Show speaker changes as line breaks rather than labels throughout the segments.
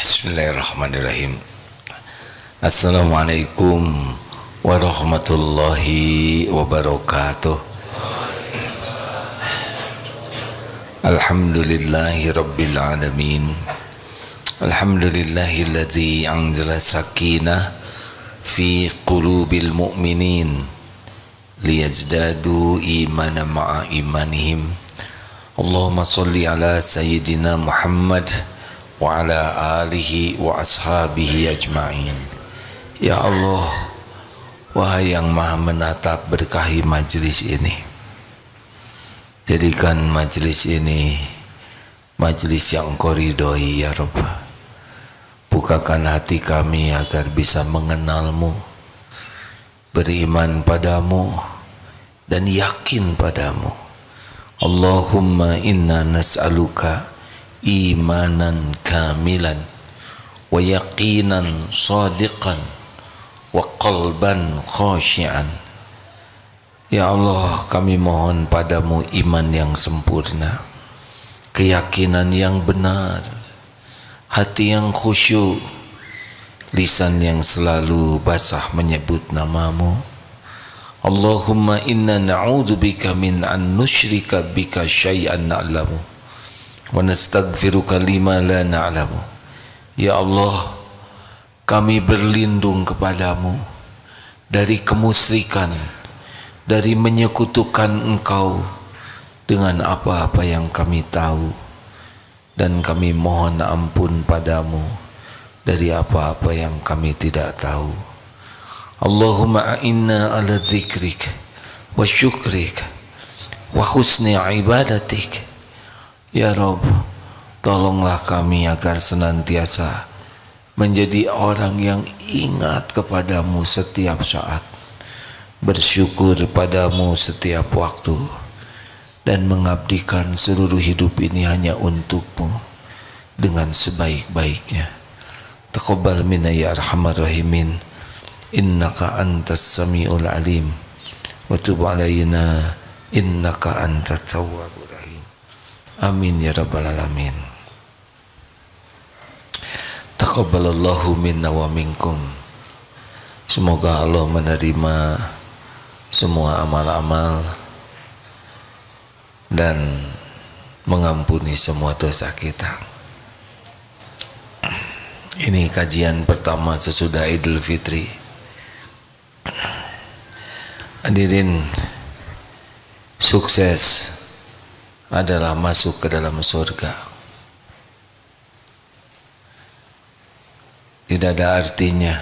Bismillahirrahmanirrahim. Assalamualaikum warahmatullahi wabarakatuh. Alhamdulillahi rabbil alamin. Alhamdulillahilladzi anzala sakinah fi qulubil mu'minin liyazdadu imanan ma'a imanihim. Allahumma salli ala sayyidina Muhammad wa ala alihi wa ashabihi ajma'in. Ya Allah, wahai yang maha menatap, berkahi majlis ini. Jadikan majlis ini majlis yang Engkau ridhoi ya Rabb. Bukakan hati kami agar bisa mengenalmu, beriman padamu dan yakin padamu. Allahumma inna nas'aluka imanan kamilan wa yaqinan sadiqan wa qalban khashi'an. Ya Allah, kami mohon padamu iman yang sempurna, keyakinan yang benar, hati yang khusyuk, lisan yang selalu basah menyebut namamu. Allahumma inna na'udzubika min an nusyrika bika syai'an na'lamu wa nastaghfiruka lima la na'lamu. Ya Allah, kami berlindung kepadamu dari kemusyrikan, dari menyekutukan Engkau dengan apa-apa yang kami tahu, dan kami mohon ampun padamu dari apa-apa yang kami tidak tahu. Allahumma a'inna ala dzikrik wa syukrik wa husni ibadatik. Ya Rabb, tolonglah kami agar senantiasa menjadi orang yang ingat kepadamu setiap saat, bersyukur padamu setiap waktu, dan mengabdikan seluruh hidup ini hanya untukmu dengan sebaik-baiknya. Taqabbal minna ya arhamar rahimin, innaka antas samiul alim, wa tub alaina innaka antat tawwabur rahim. Amin ya rabbal alamin. Taqabbalallahu minna wa minkum. Semoga Allah menerima semua amal-amal dan mengampuni semua dosa kita. Ini kajian pertama sesudah Idul Fitri. Hadirin, sukses adalah masuk ke dalam surga. Tidak ada artinya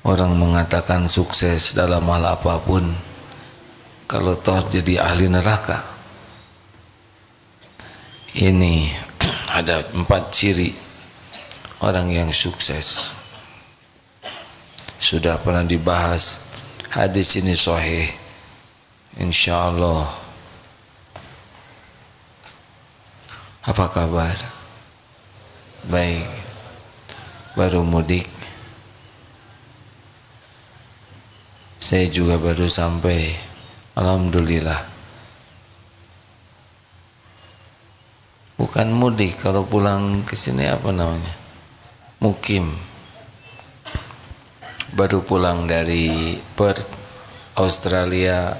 orang mengatakan sukses dalam hal apapun kalau toh jadi ahli neraka. Ini ada 4 ciri orang yang sukses. Sudah pernah dibahas, hadis ini sahih, insyaallah. Apa kabar? Baik. Baru mudik. Saya juga baru sampai. Alhamdulillah. Bukan mudik, kalau pulang ke sini apa namanya? Mukim. Baru pulang dari Perth, Australia,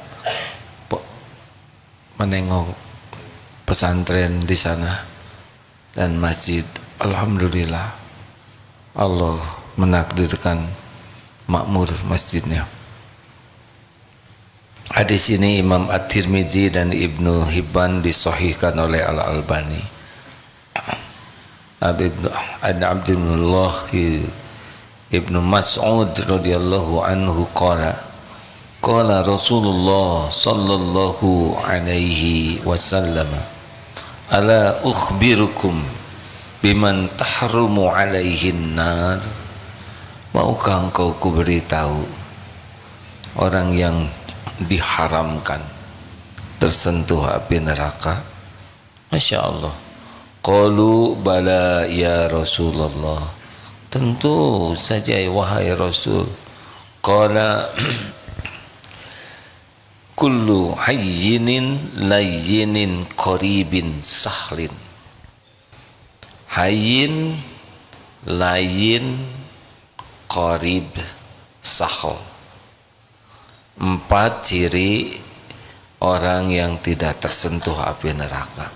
menengok pesantren di sana dan masjid. Alhamdulillah, Allah menakdirkan makmur masjidnya. Hadis ini Imam At-Tirmidzi dan Ibnu Hibban disahihkan oleh Al-Albani. An Abdullah Ibnu Mas'ud radhiyallahu anhu qala Rasulullah sallallahu alaihi wasallam, ala ukhbirukum biman tahrumu alaihin nar. Maukah engkau kuberitahu orang yang diharamkan tersentuh api neraka? Masya Allah. Qalu bala ya Rasulullah, tentu saja wahai Rasul. Qala kullu hayyinin layyinin qaribin sahlin. Hayyin layin, qarib, sahl. 4 ciri orang yang tidak tersentuh api neraka.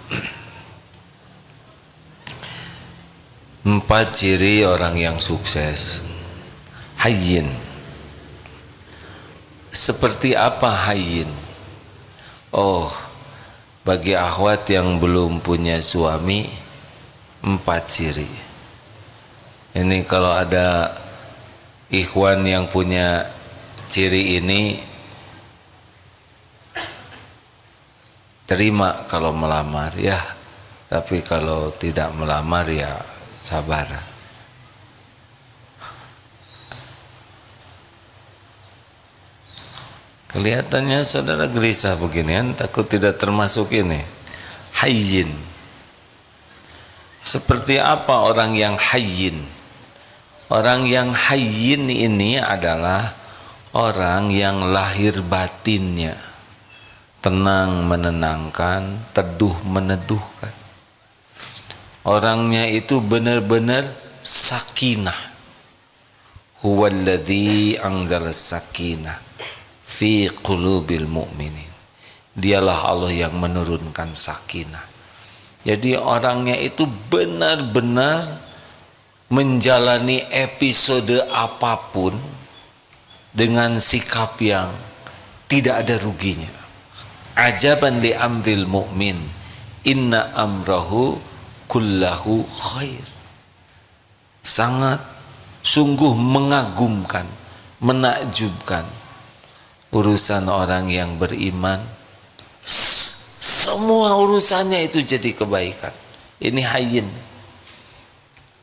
4 ciri orang yang sukses. Hayyin. Seperti apa hayyin? Oh, bagi akhwat yang belum punya suami, 4 ciri. Ini kalau ada ikhwan yang punya ciri ini, terima kalau melamar ya, tapi kalau tidak melamar ya sabar. Kelihatannya saudara gelisah beginian, takut tidak termasuk ini. Hayyin. Seperti apa orang yang hayyin? Orang yang hayyin ini adalah orang yang lahir batinnya tenang menenangkan, teduh meneduhkan. Orangnya itu benar-benar sakinah. Huwallazi anzala sakinah fi qulubil mu'minin. Dialah Allah yang menurunkan sakinah. Jadi orangnya itu benar-benar menjalani episode apapun dengan sikap yang tidak ada ruginya. Ajaban li amril mu'min, inna amrahu kullahu khair. Sangat sungguh mengagumkan, menakjubkan urusan orang yang beriman. Semua urusannya itu jadi kebaikan. Ini hayyin.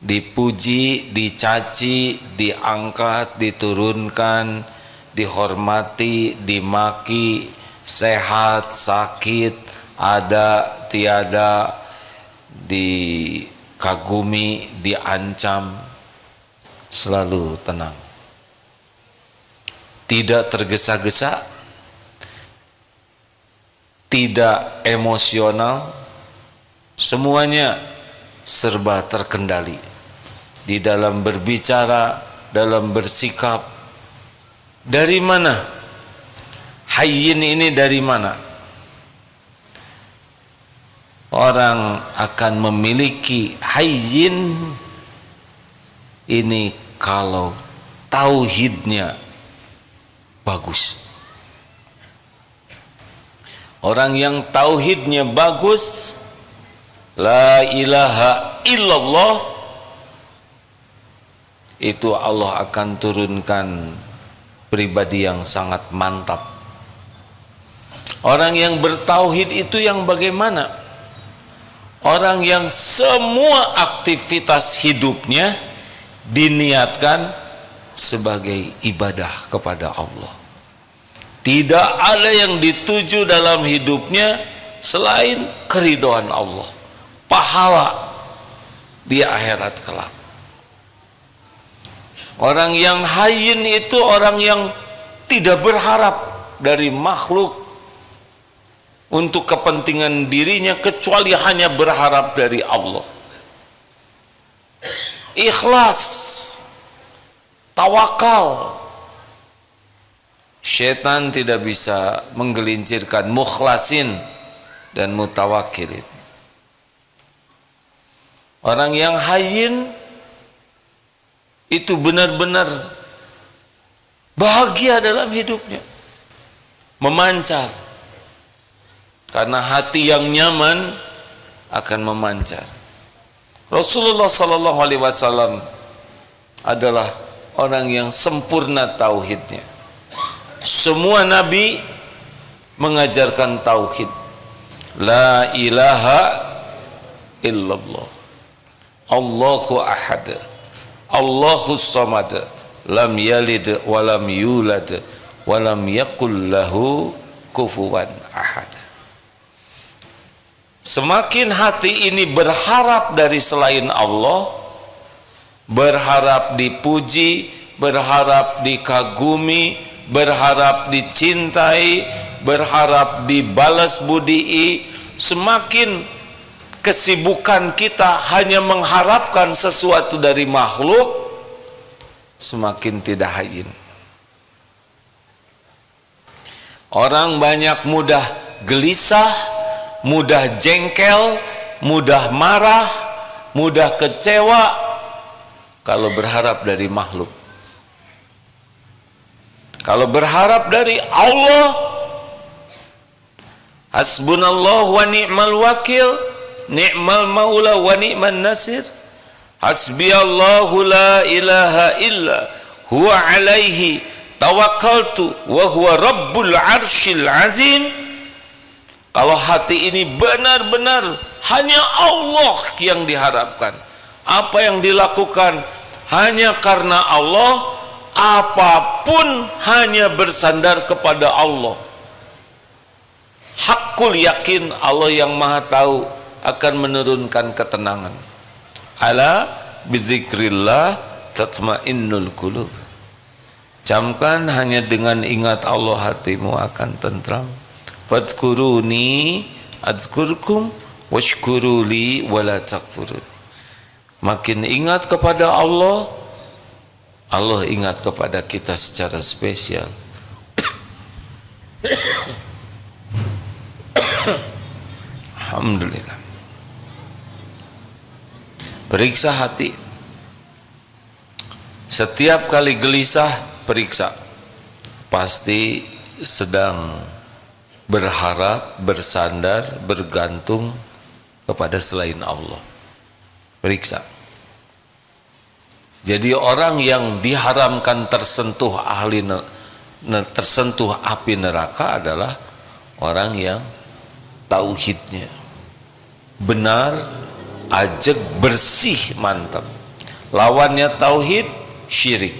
Dipuji, dicaci, diangkat, diturunkan, dihormati, dimaki, sehat, sakit, ada, tiada, dikagumi, diancam, selalu tenang. Tidak tergesa-gesa, tidak emosional, semuanya serba terkendali. Di dalam berbicara, dalam bersikap. Dari mana? Hayyin ini dari mana? Orang akan memiliki hayyin ini kalau tauhidnya bagus. Orang yang tauhidnya bagus, la ilaha illallah, itu Allah akan turunkan pribadi yang sangat mantap. Orang yang bertauhid itu yang bagaimana? Orang yang semua aktivitas hidupnya diniatkan sebagai ibadah kepada Allah. Tidak ada yang dituju dalam hidupnya selain keridhaan Allah, pahala di akhirat kelak. Orang yang hayyin itu orang yang tidak berharap dari makhluk untuk kepentingan dirinya, kecuali hanya berharap dari Allah. Ikhlas, tawakal. Syaitan tidak bisa menggelincirkan mukhlasin dan mutawakkilin. Orang yang hayyin itu benar-benar bahagia dalam hidupnya, memancar, karena hati yang nyaman akan memancar. Rasulullah sallallahu alaihi wasallam adalah orang yang sempurna tauhidnya. Semua nabi mengajarkan tauhid, la ilaha illallah, Allahu ahad, Allahu samad, lam yalid walam yulad walam yakul lahu kufuwan ahad. Semakin hati ini berharap dari selain Allah, berharap dipuji, berharap dikagumi, berharap dicintai, berharap dibalas budii, semakin kesibukan kita hanya mengharapkan sesuatu dari makhluk, semakin tidak hayyin. Orang banyak mudah gelisah, mudah jengkel, mudah marah, mudah kecewa kalau berharap dari makhluk. Kalau berharap dari Allah, hasbunallah wa ni'mal wakil, ni'mal maula wa ni'man nasir, hasbiyallahu la ilaha illa huwa alaihi tawakkaltu wa huwa rabbul arsyil azim. Kalau hati ini benar-benar hanya Allah yang diharapkan, apa yang dilakukan hanya karena Allah, apapun hanya bersandar kepada Allah. Hakul yakin Allah yang maha tahu akan menurunkan ketenangan. Ala bizikrillah tatmainnul qulub. Camkan hanya dengan ingat Allah hatimu akan tentram. Fadhkuruni adzkurkum washkuruli wala takfurun. Makin ingat kepada Allah, Allah ingat kepada kita secara spesial. Alhamdulillah. Periksa hati. Setiap kali gelisah, periksa. Pasti sedang berharap, bersandar, bergantung kepada selain Allah. Periksa. Jadi orang yang diharamkan tersentuh tersentuh api neraka adalah orang yang tauhidnya benar, ajeg, bersih, mantap. Lawannya tauhid, syirik.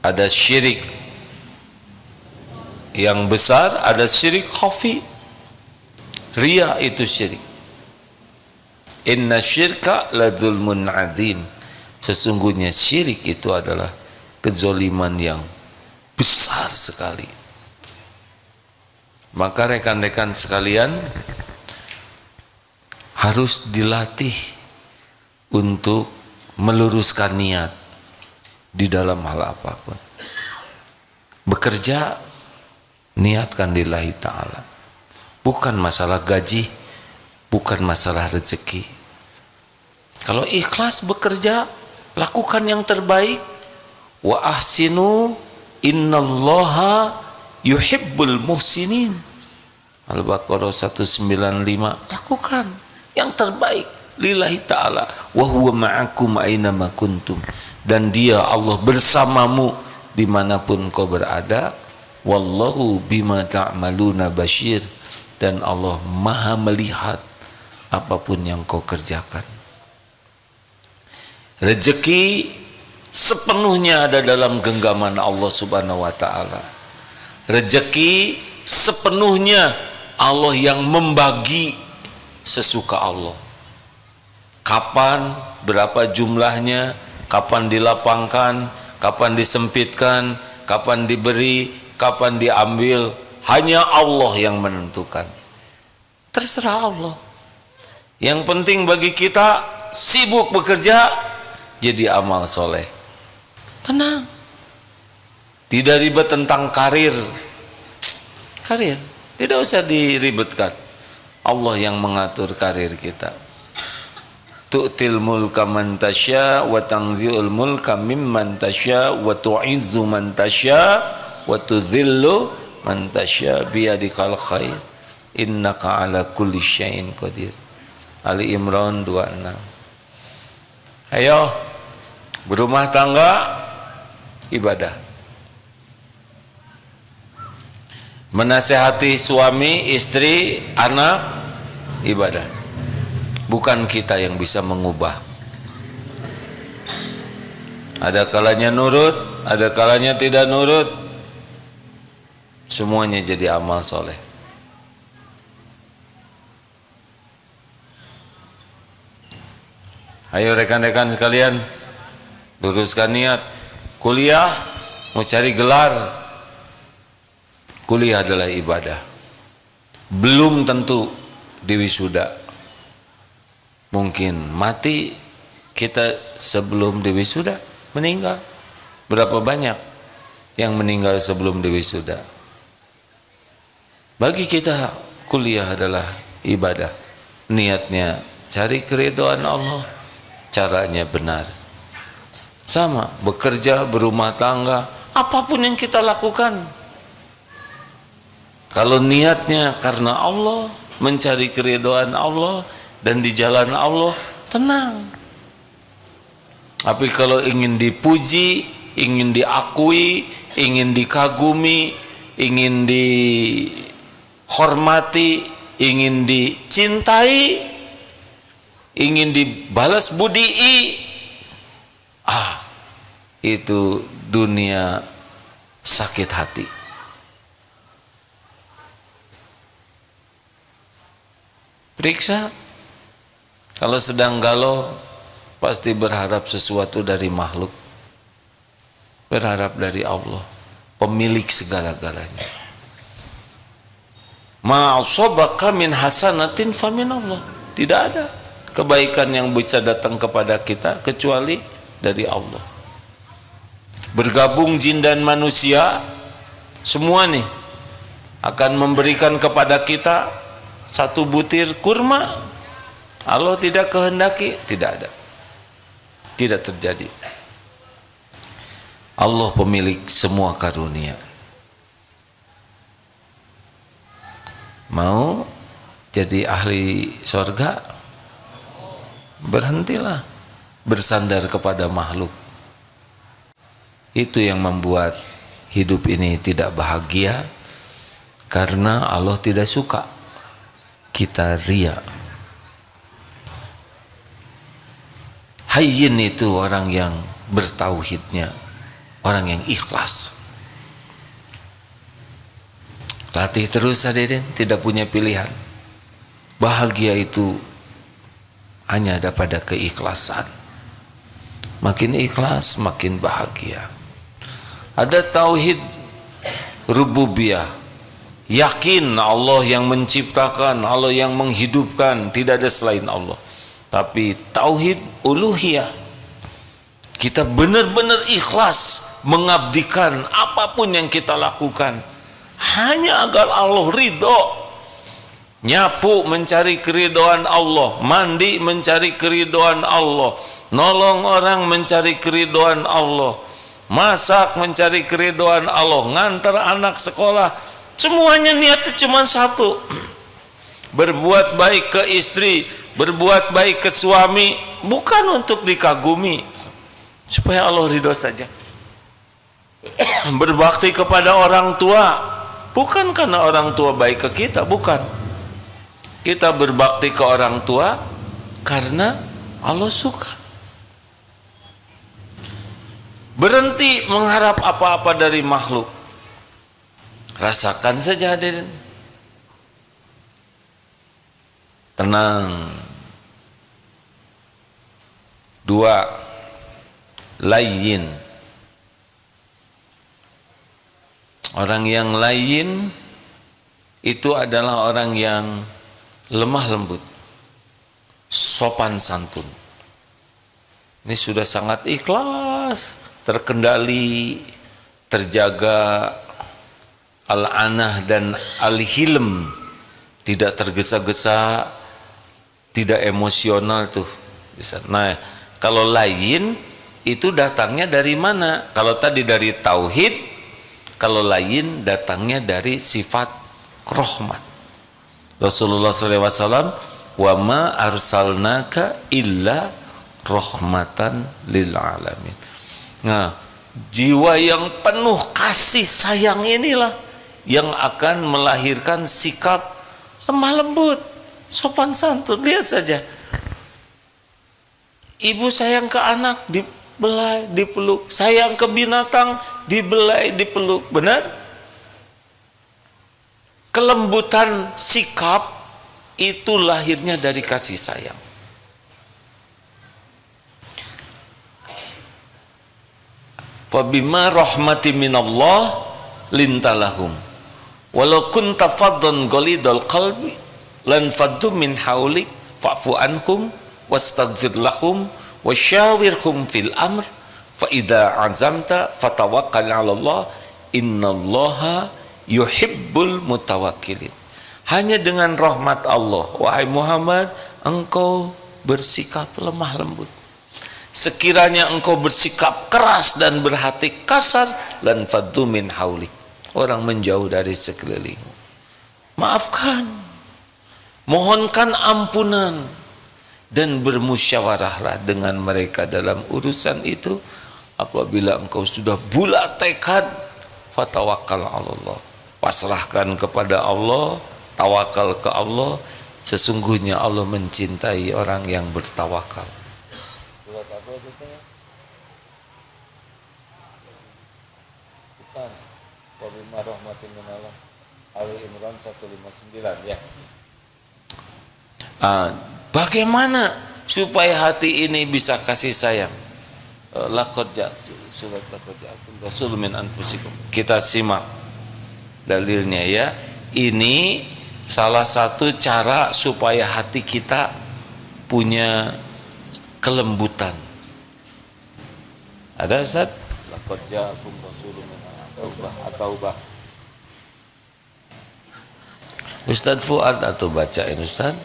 Ada syirik yang besar, ada syirik khafi. Riya itu syirik. Inna syirka la zulmun azim. Sesungguhnya syirik itu adalah kezoliman yang besar sekali. Maka rekan-rekan sekalian harus dilatih untuk meluruskan niat di dalam hal apapun. Bekerja, niatkan lillahi ta'ala. Bukan masalah gaji, bukan masalah rezeki. Kalau ikhlas bekerja, lakukan yang terbaik. Wa ahsinu innallaha yuhibbul muhsinin. Al-Baqarah 195. Lakukan yang terbaik lillahi ta'ala. Wa huwa ma'akum aynama kuntum. Dan dia Allah bersamamu dimanapun kau berada. Wallahu bima ta'maluna basyir. Dan Allah maha melihat apapun yang kau kerjakan. Rezeki sepenuhnya ada dalam genggaman Allah subhanahu wa ta'ala. Rezeki sepenuhnya Allah yang membagi sesuka Allah. Kapan, berapa jumlahnya, kapan dilapangkan, kapan disempitkan, kapan diberi, kapan diambil, hanya Allah yang menentukan. Terserah Allah. Yang penting bagi kita sibuk bekerja, jadi amal soleh. Tenang. Tidak ribet tentang karir. Karir tidak usah diribetkan. Allah yang mengatur karir kita. Tu'til mulka man tasya wa tanzi'ul mulka mimman tasya wa tu'izzu man tasya wa tudhillu man tasya biyadikal khair innaka ala kulli syai'in qadir. Ali Imran 26. Ayo berumah tangga ibadah. Menasehati suami, istri, anak ibadah. Bukan kita yang bisa mengubah. Ada kalanya nurut, ada kalanya tidak nurut. Semuanya jadi amal soleh. Ayo rekan-rekan sekalian, luruskan niat. Kuliah, mau cari gelar. Kuliah adalah ibadah. belum tentu diwisuda. Mungkin mati kita sebelum diwisuda, meninggal. Berapa banyak yang meninggal sebelum diwisuda? Bagi kita kuliah adalah ibadah. Niatnya cari keridhaan Allah, caranya benar. Sama, bekerja, berumah tangga, apapun yang kita lakukan, kalau niatnya karena Allah, mencari keridhaan Allah dan di jalan Allah, tenang. Tapi kalau ingin dipuji, ingin diakui, ingin dikagumi, ingin dihormati, ingin dicintai, ingin dibalas budii, itu dunia sakit hati. Periksa, kalau sedang galau pasti berharap sesuatu dari makhluk, berharap dari Allah, pemilik segala-galanya. Ma'asabaka min hasanatin famin Allah. Tidak ada kebaikan yang bisa datang kepada kita kecuali dari Allah. Bergabung jin dan manusia semua nih akan memberikan kepada kita satu butir kurma. Allah tidak kehendaki, tidak ada, tidak terjadi. Allah pemilik semua karunia. Mau jadi ahli surga? Berhentilah bersandar kepada makhluk. Itu yang membuat hidup ini tidak bahagia, karena Allah tidak suka kita ria. Hayyin itu orang yang bertauhidnya, orang yang ikhlas. Latih terus hadirin, tidak punya pilihan. Bahagia itu hanya ada pada keikhlasan. Makin ikhlas, makin bahagia. Ada tauhid rububiyah, yakin Allah yang menciptakan, Allah yang menghidupkan, tidak ada selain Allah. Tapi tauhid uluhiyah, kita benar-benar ikhlas mengabdikan apapun yang kita lakukan hanya agar Allah ridho. Nyapu mencari keridhaan Allah, mandi mencari keridhaan Allah, nolong orang mencari keridhaan Allah, masak mencari keridhaan Allah, ngantar anak sekolah, semuanya niatnya cuma satu, berbuat baik ke istri, berbuat baik ke suami, bukan untuk dikagumi, supaya Allah ridho saja. Berbakti kepada orang tua, bukan karena orang tua baik ke kita, bukan. Kita berbakti ke orang tua karena Allah suka. Berhenti mengharap apa-apa dari makhluk. Rasakan saja hadirin. Tenang. 2. Layyin. Orang yang layyin itu adalah orang yang lemah lembut, sopan santun. Ini sudah sangat ikhlas, terkendali, terjaga al-anah dan al-hilm, tidak tergesa-gesa, tidak emosional tuh. Nah, kalau layyin itu datangnya dari mana? Kalau tadi dari tauhid, kalau layyin datangnya dari sifat rahmat. Rasulullah SAW, wa ma arsalnaka illa rahmatan lil alamin. Nah, jiwa yang penuh kasih sayang inilah yang akan melahirkan sikap lemah lembut, sopan santun. Lihat saja, ibu sayang ke anak, dibelai, dipeluk. Sayang ke binatang, dibelai, dipeluk. Benar? Kelembutan sikap itu lahirnya dari kasih sayang. Fabima rahmati minallah lintalahum walau kunta faddan ghalidhal qalbi lan faddu min haulik fa'fu anhum wastaghfir lahum wasyawirhum fil amr fa idza azamta fatawakkal 'ala Allah innallaha yuhibbul mutawakkilin. Hanya dengan rahmat Allah, wahai Muhammad, engkau bersikap lemah lembut. Sekiranya engkau bersikap keras dan berhati kasar, lan faddu min haulik, orang menjauh dari sekelilingmu. Maafkan, mohonkan ampunan, dan bermusyawarahlah dengan mereka dalam urusan itu. Apabila engkau sudah bulat tekad, fatawakkal 'ala Allah, pasrahkan kepada Allah, tawakal ke Allah. Sesungguhnya Allah mencintai orang yang bertawakal. Surat apa itu? Bukan. Wa bima rahmatin minallah. Ali Imran 159 ya. Bagaimana supaya hati ini bisa kasih sayang? Laqad surat laqad rasul min anfusikum. Kita simak dalilnya ya. Ini salah satu cara supaya hati kita punya kelembutan. Ada Ustaz? Laqad ja'akum rasulun min At-Taubah. Ustaz Fuad atau bacain Ustaz?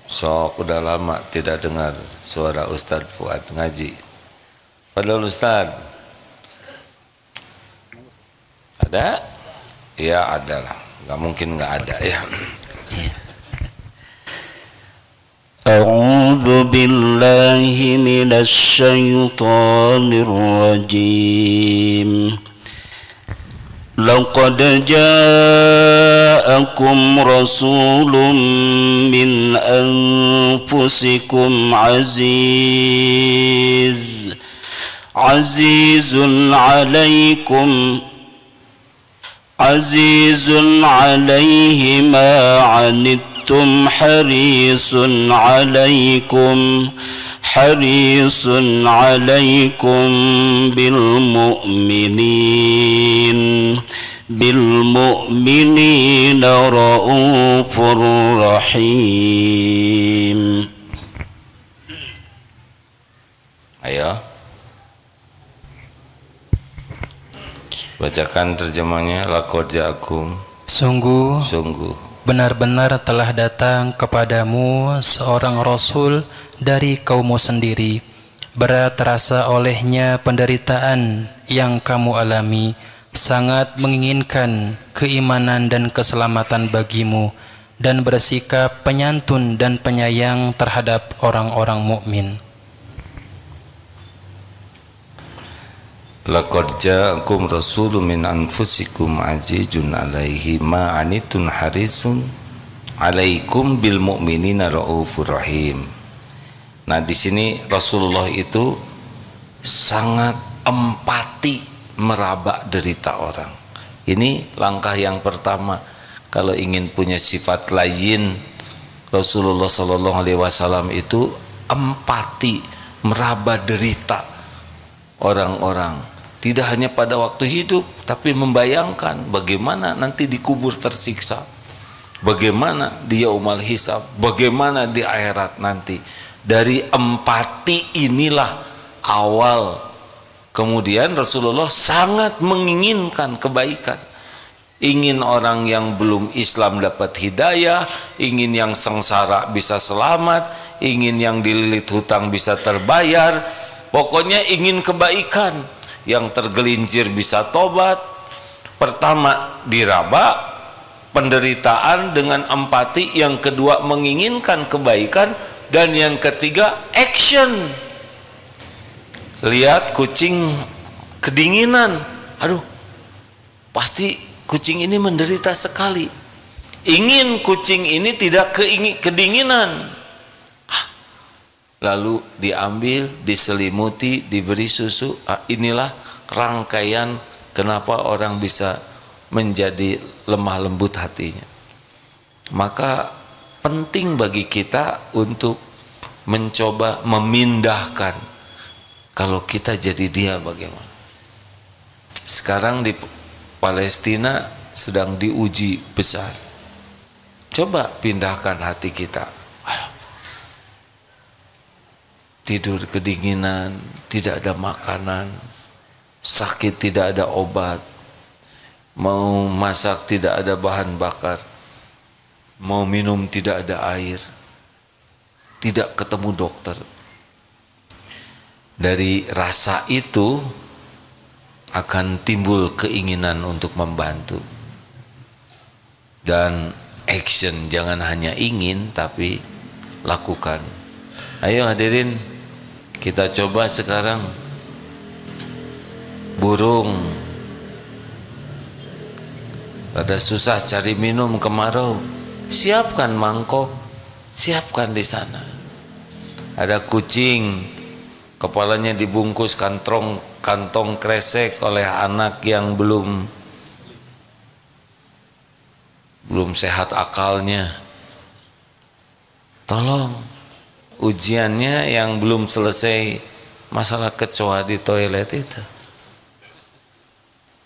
Sok udah lama tidak dengar suara Ustaz Fuad ngaji. Padahal Ustaz ada? Ya ada lah. Gak mungkin gak ada ya.
A'udzu billahi minasy syaithanir rajim. Laqad ja'akum rasulun min anfusikum azizun 'alaikum azizun 'alaihi ma 'anittum harisun 'alaikum bil mu'minina raufur rahim.
Ayo bacakan terjemahnya. Laqad ja'akum,
sungguh benar-benar telah datang kepadamu seorang rasul dari kaummu sendiri. Berat terasa olehnya penderitaan yang kamu alami, sangat menginginkan keimanan dan keselamatan bagimu, dan bersikap penyantun dan penyayang terhadap orang-orang mukmin.
Laqad ja'akum rasulun min anfusikum azizun 'alaihi ma 'anittum harisun 'alaikum bil mu'minina raufur rahim. Nah, di sini Rasulullah itu sangat empati meraba derita orang. Ini langkah yang pertama. Kalau ingin punya sifat lain, Rasulullah sallallahu alaihi wasallam itu empati meraba derita orang-orang. Tidak hanya pada waktu hidup, tapi membayangkan bagaimana nanti dikubur tersiksa, bagaimana di yaumul hisab, bagaimana di akhirat nanti. Dari empati inilah awal. Kemudian Rasulullah sangat menginginkan kebaikan, ingin orang yang belum Islam dapat hidayah, ingin yang sengsara bisa selamat, ingin yang dililit hutang bisa terbayar, pokoknya ingin kebaikan. Yang tergelincir bisa tobat. Pertama diraba penderitaan dengan empati, yang kedua menginginkan kebaikan, dan yang ketiga action. Lihat kucing kedinginan, aduh pasti kucing ini menderita sekali, ingin kucing ini tidak kedinginan. Lalu diambil, diselimuti, diberi susu. Inilah rangkaian kenapa orang bisa menjadi lemah lembut hatinya. Maka penting bagi kita untuk mencoba memindahkan. Kalau kita jadi dia bagaimana? Sekarang di Palestina sedang diuji besar. Coba pindahkan hati kita. Tidur kedinginan, tidak ada makanan, sakit tidak ada obat, mau masak tidak ada bahan bakar, mau minum tidak ada air, tidak ketemu dokter. Dari rasa itu akan timbul keinginan untuk membantu. Dan action, jangan hanya ingin tapi lakukan. Ayo hadirin, kita coba sekarang. Burung rada susah cari minum kemarau, siapkan mangkok, siapkan di sana. Ada kucing, kepalanya dibungkus kantong kresek oleh anak yang belum sehat akalnya. Tolong, ujiannya yang belum selesai masalah kecoa di toilet itu.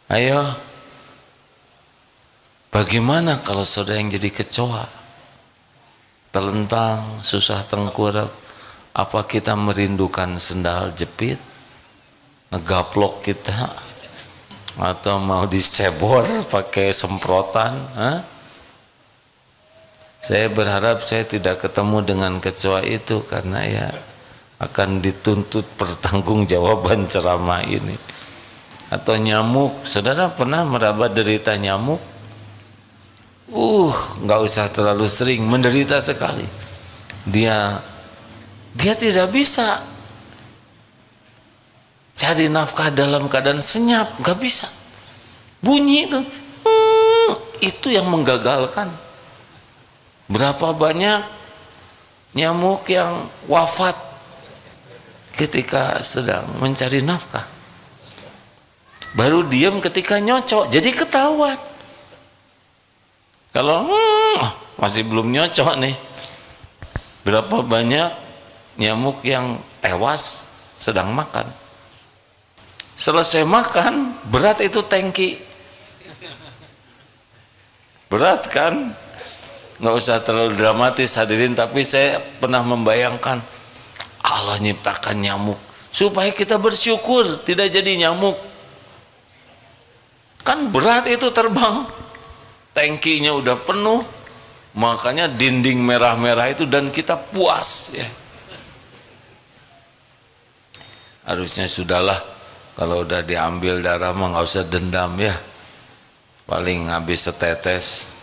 Ayo, bagaimana kalau saudara yang jadi kecoa? Terlentang, susah tengkurap. Apa kita merindukan sendal jepit? Ngegaplok kita? Atau mau disebor pakai semprotan? Saya berharap saya tidak ketemu dengan kecoa itu, karena ya akan dituntut pertanggungjawaban ceramah ini. Atau nyamuk, saudara pernah meraba derita nyamuk? Nggak usah terlalu sering, menderita sekali. Dia tidak bisa cari nafkah dalam keadaan senyap, nggak bisa. Bunyi itu yang menggagalkan. Berapa banyak nyamuk yang wafat ketika sedang mencari nafkah. Baru diam ketika nyocok, jadi ketahuan. Kalau masih belum nyocok nih, berapa banyak nyamuk yang tewas sedang makan. Selesai makan, berat itu tangki. Berat kan? Nggak usah terlalu dramatis hadirin, tapi saya pernah membayangkan Allah nyiptakan nyamuk supaya kita bersyukur tidak jadi nyamuk. Kan berat itu terbang, tangkinya udah penuh, makanya dinding merah-merah itu, dan kita puas ya. Harusnya sudahlah, kalau udah diambil darah mah nggak usah dendam ya, paling habis setetes.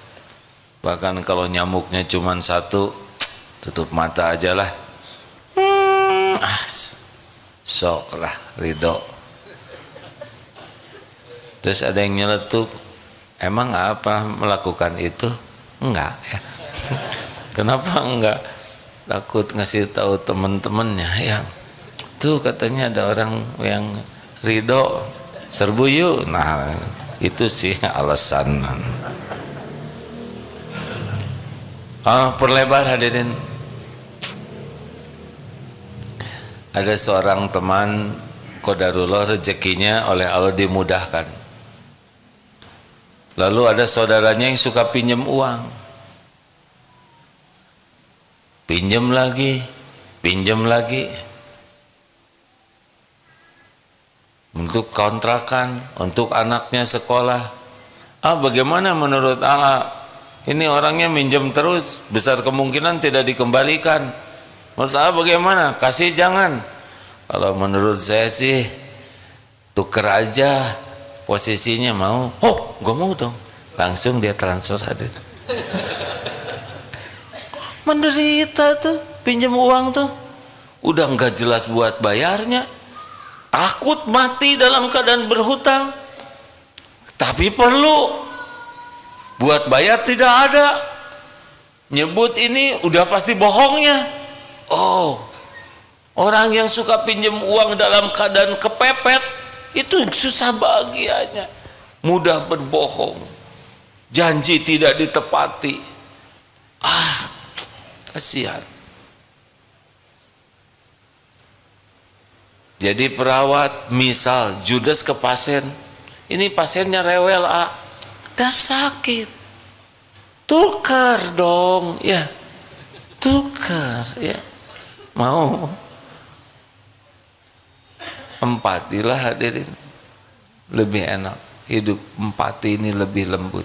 Bahkan kalau nyamuknya cuma satu, tutup mata aja lah. Sok lah, ridho. Terus ada yang nyeletuk, emang apa melakukan itu? Enggak ya. Kenapa enggak? Takut ngasih tahu teman-temannya yang tuh katanya ada orang yang ridho, serbu yuk. Nah itu sih alasan. Perlebar hadirin. Ada seorang teman, qadarullah rezekinya oleh Allah dimudahkan. Lalu ada saudaranya yang suka pinjam uang, pinjam lagi untuk kontrakan, untuk anaknya sekolah. Bagaimana menurut ini orangnya minjem terus, besar kemungkinan tidak dikembalikan. Menurut bagaimana? Kasih jangan. Kalau menurut saya sih tuker aja posisinya. Mau? Gue mau dong. Langsung dia transfer hadir. Menderita tuh, pinjam uang tuh, udah nggak jelas buat bayarnya, takut mati dalam keadaan berhutang, tapi perlu buat bayar tidak ada. Nyebut ini udah pasti bohongnya. Orang yang suka pinjam uang dalam keadaan kepepet itu susah bahagianya, mudah berbohong, janji tidak ditepati. Kasihan. Jadi perawat, misal judes ke pasien, ini pasiennya rewel, dah sakit. Tukar dong, ya. Tukar, ya. Mau? Empatilah hadirin. Lebih enak. Hidup empati ini lebih lembut.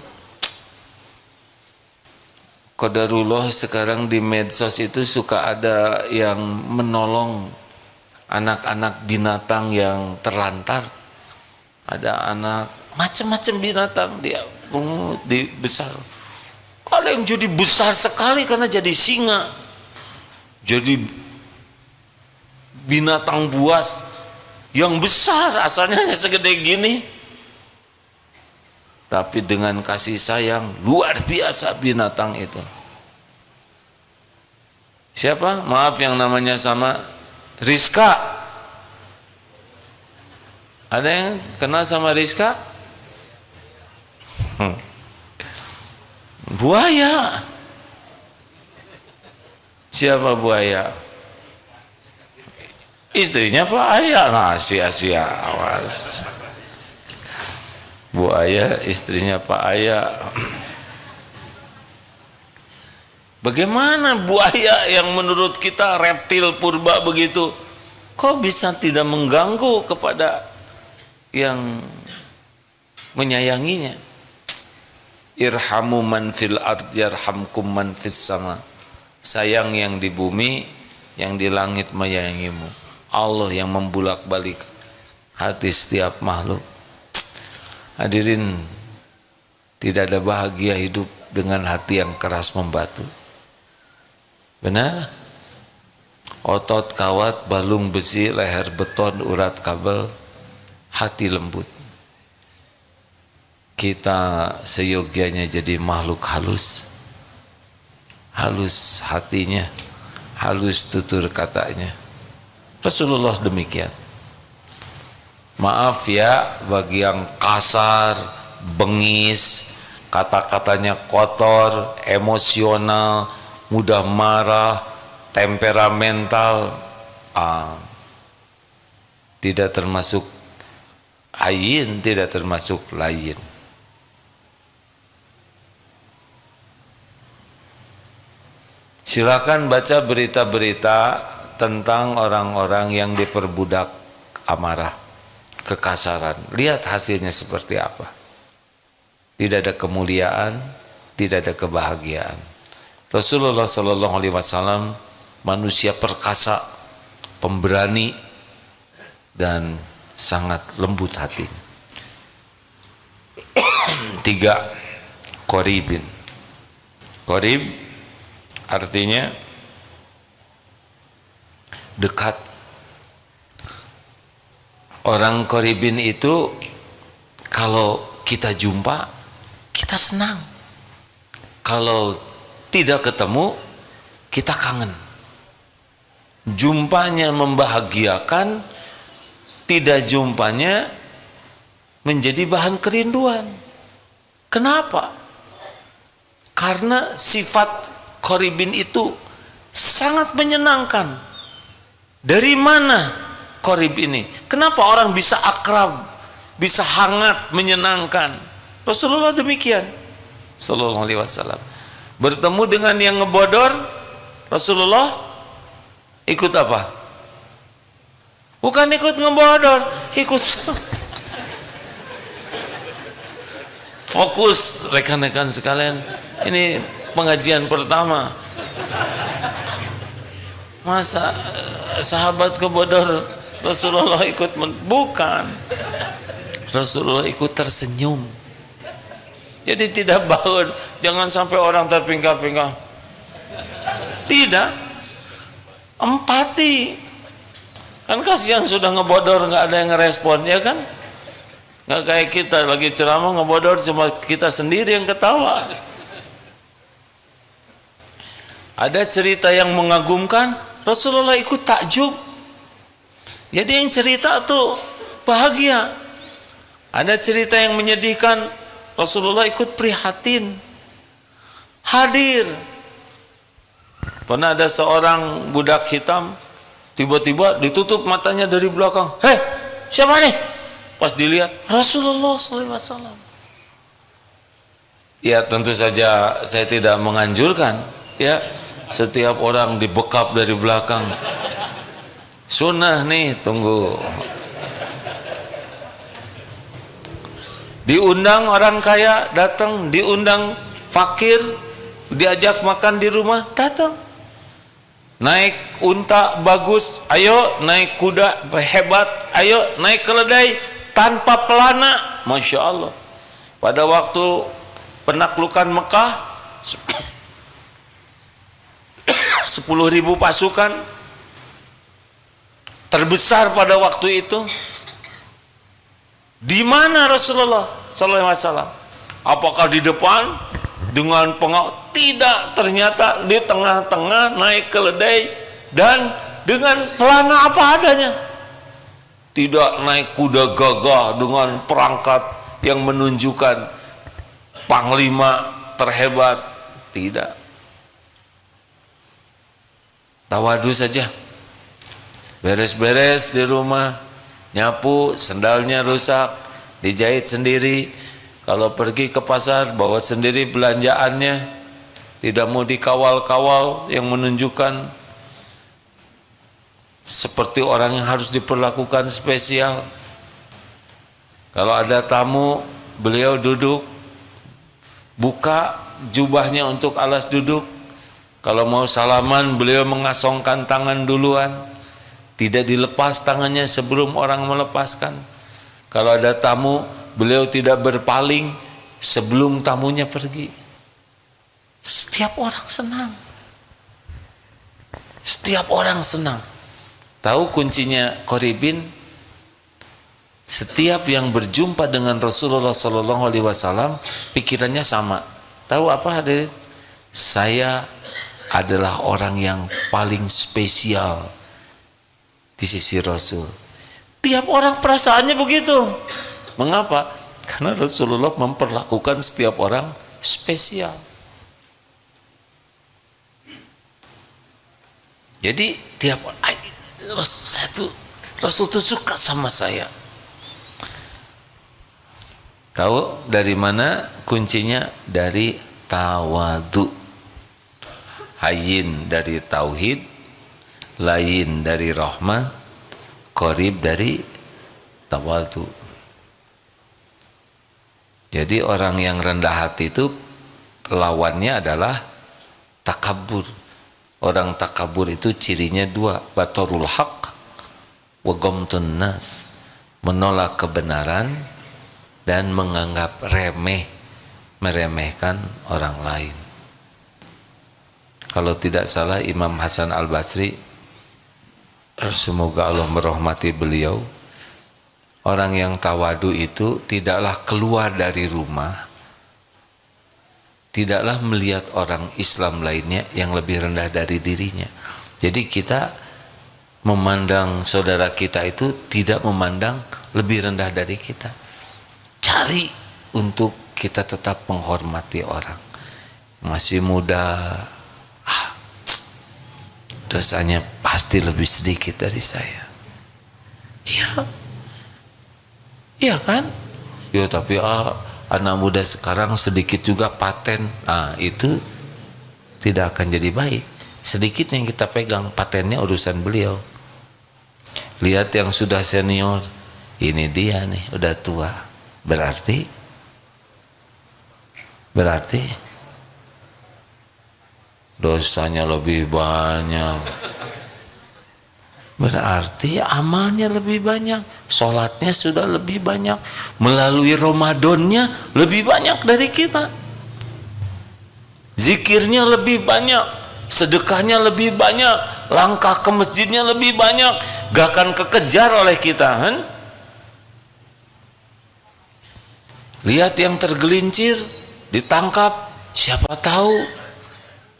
Qadarullah sekarang di medsos itu suka ada yang menolong anak-anak binatang yang terlantar. Ada anak macam-macam binatang, dia pungut, besar. Ada yang jadi besar sekali karena jadi singa, jadi binatang buas yang besar, asalnya hanya segede gini, tapi dengan kasih sayang luar biasa binatang itu. Siapa? Maaf yang namanya sama Rizka. Ada yang kenal sama Rizka? Buaya. Siapa buaya? Istrinya Pak Ayah. Nah, sia-sia, awas. Buaya istrinya Pak Ayah. Bagaimana buaya yang menurut kita reptil purba begitu, kok bisa tidak mengganggu kepada yang menyayanginya? Irhamu man fil ard yarhamkum man fis sama. Sayang yang di bumi, yang di langit menyayangimu. Allah yang membulak-balik hati setiap makhluk. Hadirin, tidak ada bahagia hidup dengan hati yang keras membatu. Benar? Otot kawat, balung besi, leher beton, urat kabel, hati lembut. Kita seyogianya jadi makhluk halus. Halus hatinya, halus tutur katanya. Rasulullah demikian. Maaf ya bagi yang kasar, bengis, kata-katanya kotor, emosional, mudah marah, temperamental, tidak termasuk ayin, tidak termasuk layin. Silakan baca berita-berita tentang orang-orang yang diperbudak amarah, kekasaran. Lihat hasilnya seperti apa. Tidak ada kemuliaan, tidak ada kebahagiaan. Rasulullah Sallallahu Alaihi Wasallam manusia perkasa, pemberani, dan sangat lembut hati. 3. Qoribin. Qorib artinya dekat. Orang qoribin itu kalau kita jumpa, kita senang. Kalau tidak ketemu, kita kangen. Jumpanya membahagiakan, tidak jumpanya menjadi bahan kerinduan. Kenapa? Karena sifat qoribin itu sangat menyenangkan. Dari mana qorib ini? Kenapa orang bisa akrab, bisa hangat, menyenangkan? Rasulullah demikian Sallallahu Alaihi Wasallam. Bertemu dengan yang ngebodor, Rasulullah ikut apa? Bukan ikut ngebodor, ikut fokus. Rekan-rekan sekalian, ini pengajian pertama. Masa sahabat kebodor Rasulullah ikut? Bukan. Rasulullah ikut tersenyum. Jadi tidak baur, jangan sampai orang terpingkah-pingkah. Tidak. Empati. Kan kasihan sudah ngebodor nggak ada yang ngerespon, ya kan? Nggak kayak kita lagi ceramah ngebodor cuma kita sendiri yang ketawa. Ada cerita yang mengagumkan, Rasulullah ikut takjub. Jadi yang cerita tuh bahagia. Ada cerita yang menyedihkan, Rasulullah ikut prihatin, hadir. Pernah ada seorang budak hitam, tiba-tiba ditutup matanya dari belakang. Hei, siapa nih? Pas dilihat, Rasulullah SAW. Ya tentu saja saya tidak menganjurkan ya setiap orang dibekap dari belakang. Sunnah nih, tunggu. Diundang orang kaya datang, diundang fakir diajak makan di rumah datang. Naik unta bagus, ayo. Naik kuda hebat, ayo. Naik keledai tanpa pelana, Masya Allah. Pada waktu penaklukan Mekah 10.000 pasukan terbesar pada waktu itu. Di mana Rasulullah sallallahu alaihi wasallam? Apakah di depan dengan pengawal? Tidak, ternyata di tengah-tengah naik keledai dan dengan pelana apa adanya. Tidak naik kuda gagah dengan perangkat yang menunjukkan panglima terhebat, tidak. Tawadu saja. Beres-beres di rumah, nyapu, sendalnya rusak, dijahit sendiri. Kalau pergi ke pasar, bawa sendiri belanjaannya, tidak mau dikawal-kawal yang menunjukkan seperti orang yang harus diperlakukan spesial. Kalau ada tamu, beliau duduk, buka jubahnya untuk alas duduk. Kalau mau salaman, beliau mengasongkan tangan duluan, tidak dilepas tangannya sebelum orang melepaskan. Kalau ada tamu, beliau tidak berpaling sebelum tamunya pergi. Setiap orang senang. Setiap orang senang. Tahu kuncinya Qoribin? Setiap yang berjumpa dengan Rasulullah sallallahu alaihi wasallam pikirannya sama. Tahu apa hadirin? Saya adalah orang yang paling spesial di sisi Rasul. Tiap orang perasaannya begitu. Mengapa? Karena Rasulullah memperlakukan setiap orang spesial. Jadi tiap Rasul itu suka sama saya. Tahu dari mana kuncinya? Dari tawadu. Hayyin dari tauhid, lain dari rahmah, qorib dari tawadu. Jadi orang yang rendah hati itu lawannya adalah takabur. Orang takabur itu cirinya dua, batarul haq wa ghamtun nas, menolak kebenaran dan menganggap remeh, meremehkan orang lain. Kalau tidak salah Imam Hasan Al-Basri, semoga Allah merahmati beliau, orang yang tawadu itu tidaklah keluar dari rumah, tidaklah melihat orang Islam lainnya yang lebih rendah dari dirinya. Jadi kita memandang saudara kita itu tidak memandang lebih rendah dari kita. Cari untuk kita tetap menghormati orang. Masih muda, dosanya pasti lebih sedikit dari saya. Iya, iya kan? Ya tapi anak muda sekarang sedikit juga paten. Itu tidak akan jadi baik. Sedikit yang kita pegang, patennya urusan beliau. Lihat yang sudah senior, ini dia nih udah tua. Berarti dosanya lebih banyak. Berarti amalnya lebih banyak, sholatnya sudah lebih banyak, melalui Ramadannya lebih banyak dari kita, zikirnya lebih banyak, sedekahnya lebih banyak, langkah ke masjidnya lebih banyak, gak akan kekejar oleh kita kan? Lihat yang tergelincir, ditangkap, siapa tahu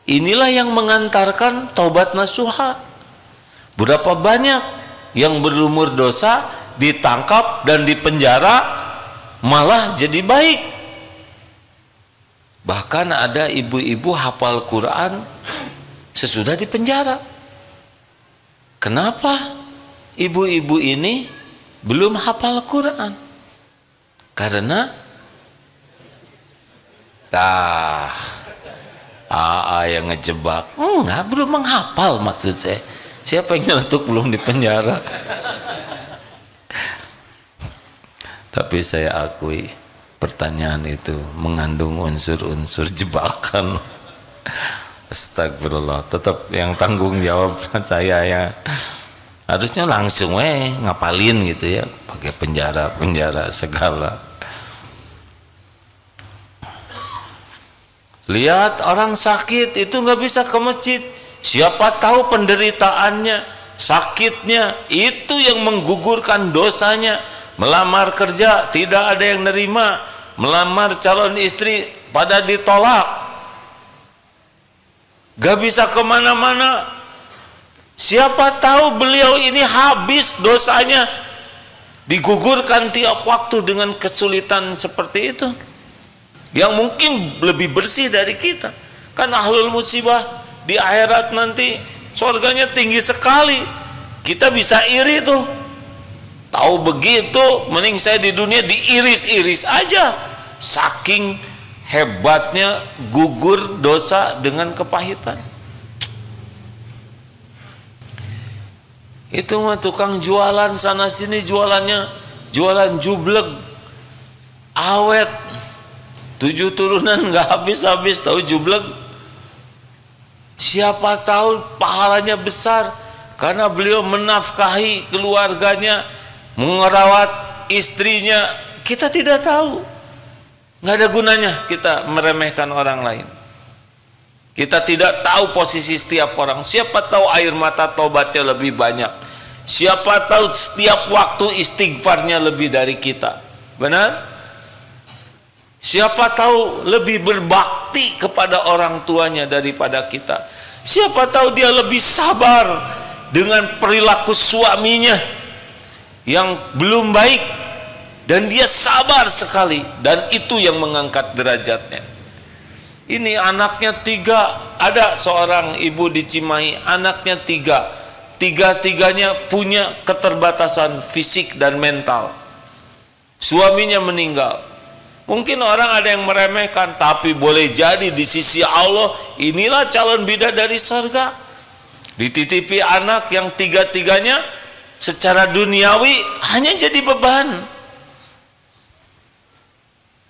inilah yang mengantarkan taubat nasuha. Berapa banyak yang berumur dosa ditangkap dan dipenjara malah jadi baik. Bahkan ada ibu-ibu hafal Quran sesudah dipenjara. Kenapa ibu-ibu ini belum hafal Quran? Karena Dah, AA yang ngejebak. Enggak, belum menghafal maksud saya. Siapa yang nyeletuk belum di penjara? Tapi saya akui pertanyaan itu mengandung unsur-unsur jebakan. Astagfirullah. Tetap yang tanggung jawab saya ya. Harusnya langsung ngapalin gitu ya, pakai penjara segala. Lihat orang sakit itu nggak bisa ke masjid, siapa tahu penderitaannya, sakitnya itu yang menggugurkan dosanya. Melamar kerja tidak ada yang nerima, melamar calon istri pada ditolak, gak bisa kemana-mana. Siapa tahu beliau ini habis dosanya, digugurkan tiap waktu dengan kesulitan seperti itu, yang mungkin lebih bersih dari kita. Kan ahlul musibah di akhirat nanti surganya tinggi sekali. Kita bisa iri tuh, tahu begitu mending saya di dunia diiris-iris aja, saking hebatnya gugur dosa dengan kepahitan. Itu mah tukang jualan sana sini, jualannya jualan jublek awet 7 turunan nggak habis-habis, tahu jublek. Siapa tahu pahalanya besar karena beliau menafkahi keluarganya, merawat istrinya. Kita tidak tahu, nggak ada gunanya kita meremehkan orang lain. Kita tidak tahu posisi setiap orang. Siapa tahu air mata tobatnya lebih banyak, siapa tahu setiap waktu istighfarnya lebih dari kita. Benar? Siapa tahu lebih berbakti kepada orang tuanya daripada kita. Siapa tahu dia lebih sabar dengan perilaku suaminya yang belum baik, dan dia sabar sekali, dan itu yang mengangkat derajatnya. Ini anaknya 3, ada seorang ibu di Cimahi, anaknya 3, tiga-tiganya punya keterbatasan fisik dan mental. Suaminya meninggal. Mungkin orang ada yang meremehkan, tapi boleh jadi di sisi Allah inilah calon bidadari surga. Dititipi anak yang 3-tiganya secara duniawi hanya jadi beban,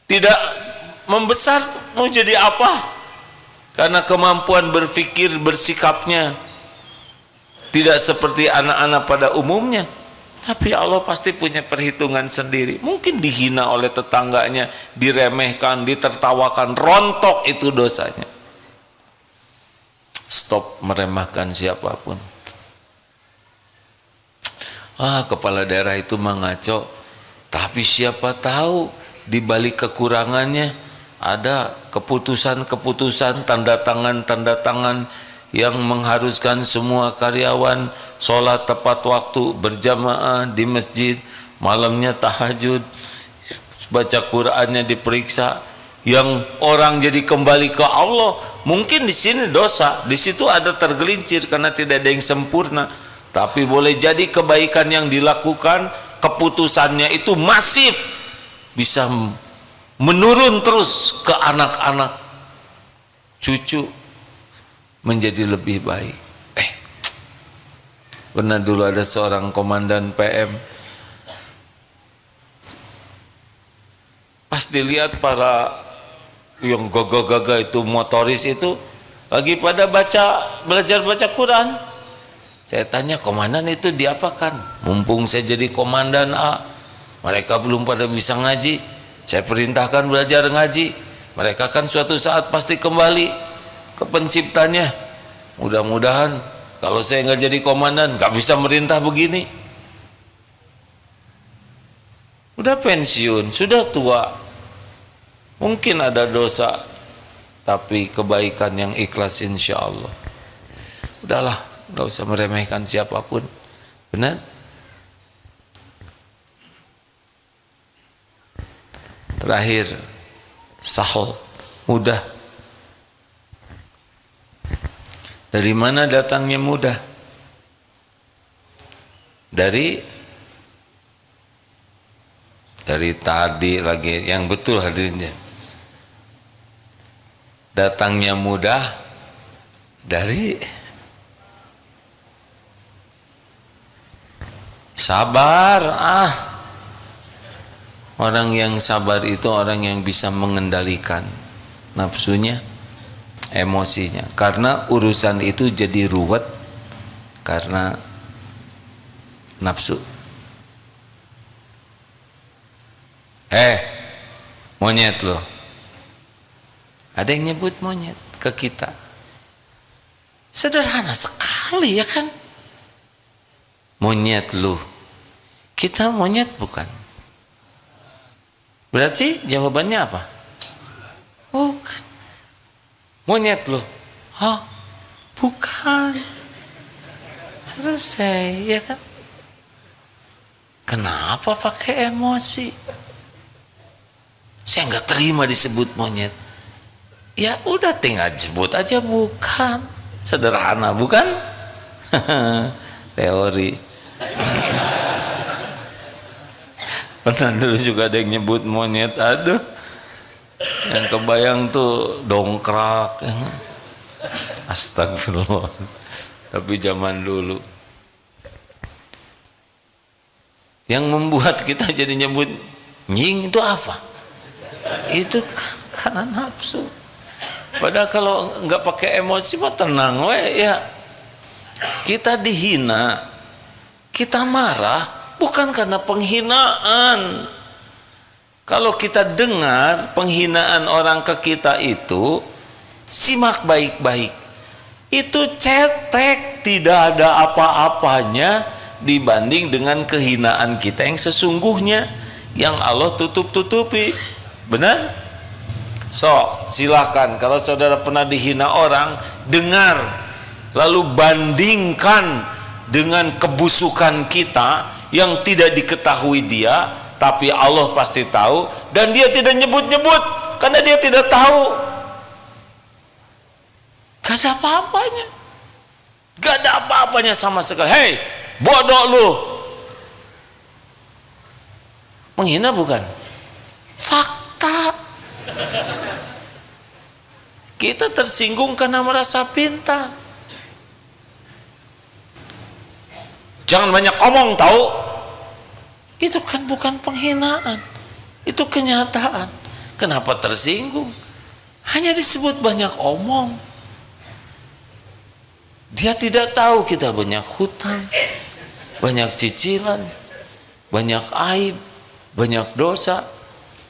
tidak membesar, mau jadi apa? Karena kemampuan berpikir, bersikapnya tidak seperti anak-anak pada umumnya. Tapi Allah pasti punya perhitungan sendiri. Mungkin dihina oleh tetangganya, diremehkan, ditertawakan, rontok itu dosanya. Stop meremehkan siapapun. Kepala daerah itu mengaco, tapi siapa tahu di balik kekurangannya ada keputusan-keputusan, tanda tangan yang mengharuskan semua karyawan sholat tepat waktu, berjamaah di masjid, malamnya tahajud, baca Qur'annya diperiksa, yang orang jadi kembali ke Allah. Mungkin di sini dosa, di situ ada tergelincir karena tidak ada yang sempurna, tapi boleh jadi kebaikan yang dilakukan, keputusannya itu masif, bisa menurun terus ke anak-anak, cucu, menjadi lebih baik. Pernah dulu ada seorang komandan PM, pas dilihat para yang gagah-gagah itu, motoris itu lagi pada belajar baca Quran. Saya tanya, komandan itu diapakan? Mumpung saya jadi komandan A, mereka belum pada bisa ngaji, saya perintahkan belajar ngaji. Mereka kan suatu saat pasti kembali ke penciptanya. Mudah-mudahan kalau saya nggak jadi komandan, nggak bisa merintah begini. Udah pensiun, sudah tua, mungkin ada dosa, tapi kebaikan yang ikhlas insya Allah. Udahlah, nggak usah meremehkan siapapun. Benar? Terakhir, sahal, mudah. Dari mana datangnya mudah? Dari tadi lagi yang betul hadirnya. datangnya mudah dari sabar. Orang yang sabar itu orang yang bisa mengendalikan nafsunya, emosinya. Karena urusan itu jadi ruwet karena nafsu. Monyet loh. Ada yang nyebut monyet ke kita. Sederhana sekali ya kan? Monyet lu. Kita monyet bukan? Berarti jawabannya apa? Bukan. Monyet lu. Bukan. Selesai ya kan? Kenapa pakai emosi? Saya nggak terima disebut monyet. Ya udah tinggal sebut aja bukan. Sederhana bukan? Teori. Pernah dulu juga ada yang nyebut monyet, aduh. Yang kebayang tuh dongkrak. Astagfirullah. Tapi zaman dulu. Yang membuat kita jadi nyebut nying itu apa? Itu karena nafsu. Padahal kalau nggak pakai emosi mah tenang ya. Kita dihina, kita marah bukan karena penghinaan. Kalau kita dengar penghinaan orang ke kita itu, simak baik-baik. Itu cetek, tidak ada apa-apanya dibanding dengan kehinaan kita yang sesungguhnya, yang Allah tutup-tutupi. Benar? So, silakan kalau saudara pernah dihina orang, dengar, lalu bandingkan dengan kebusukan kita yang tidak diketahui dia, tapi Allah pasti tahu, dan dia tidak nyebut-nyebut karena dia tidak tahu. Gak ada apa-apanya, gak ada apa-apanya sama sekali. Hei, bodoh lu. Menghina bukan? Fakta. Kita tersinggung karena merasa pintar. Jangan banyak omong tahu. Itu kan bukan penghinaan, itu kenyataan. Kenapa tersinggung? Hanya disebut banyak omong. Dia tidak tahu kita banyak hutang, banyak cicilan, banyak aib, banyak dosa,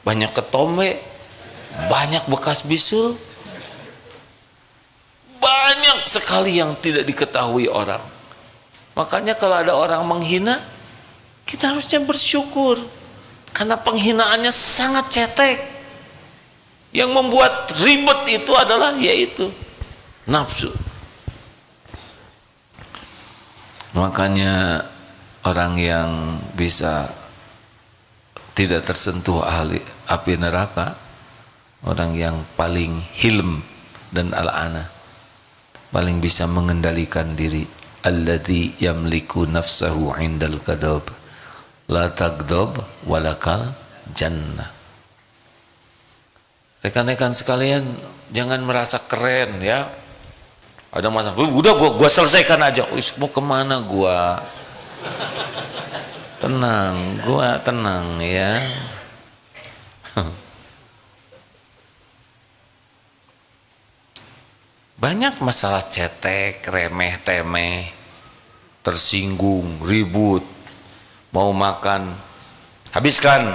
banyak ketombe, banyak bekas bisul. Banyak sekali yang tidak diketahui orang. Makanya kalau ada orang menghina, kita harusnya bersyukur, karena penghinaannya sangat cetek. Yang membuat ribet itu adalah yaitu nafsu. Makanya orang yang bisa tidak tersentuh api neraka, orang yang paling hilm dan al-ana, paling bisa mengendalikan diri. Alladzi yamliku nafsahu indal ghadab la taghdab walakal jannah. Rekan-rekan sekalian, jangan merasa keren ya. Ada masalah, udah gua selesaikan aja. Mau kemana gua? Tenang, gua tenang ya. Banyak masalah cetek, remeh temeh, tersinggung, ribut, mau makan, habiskan.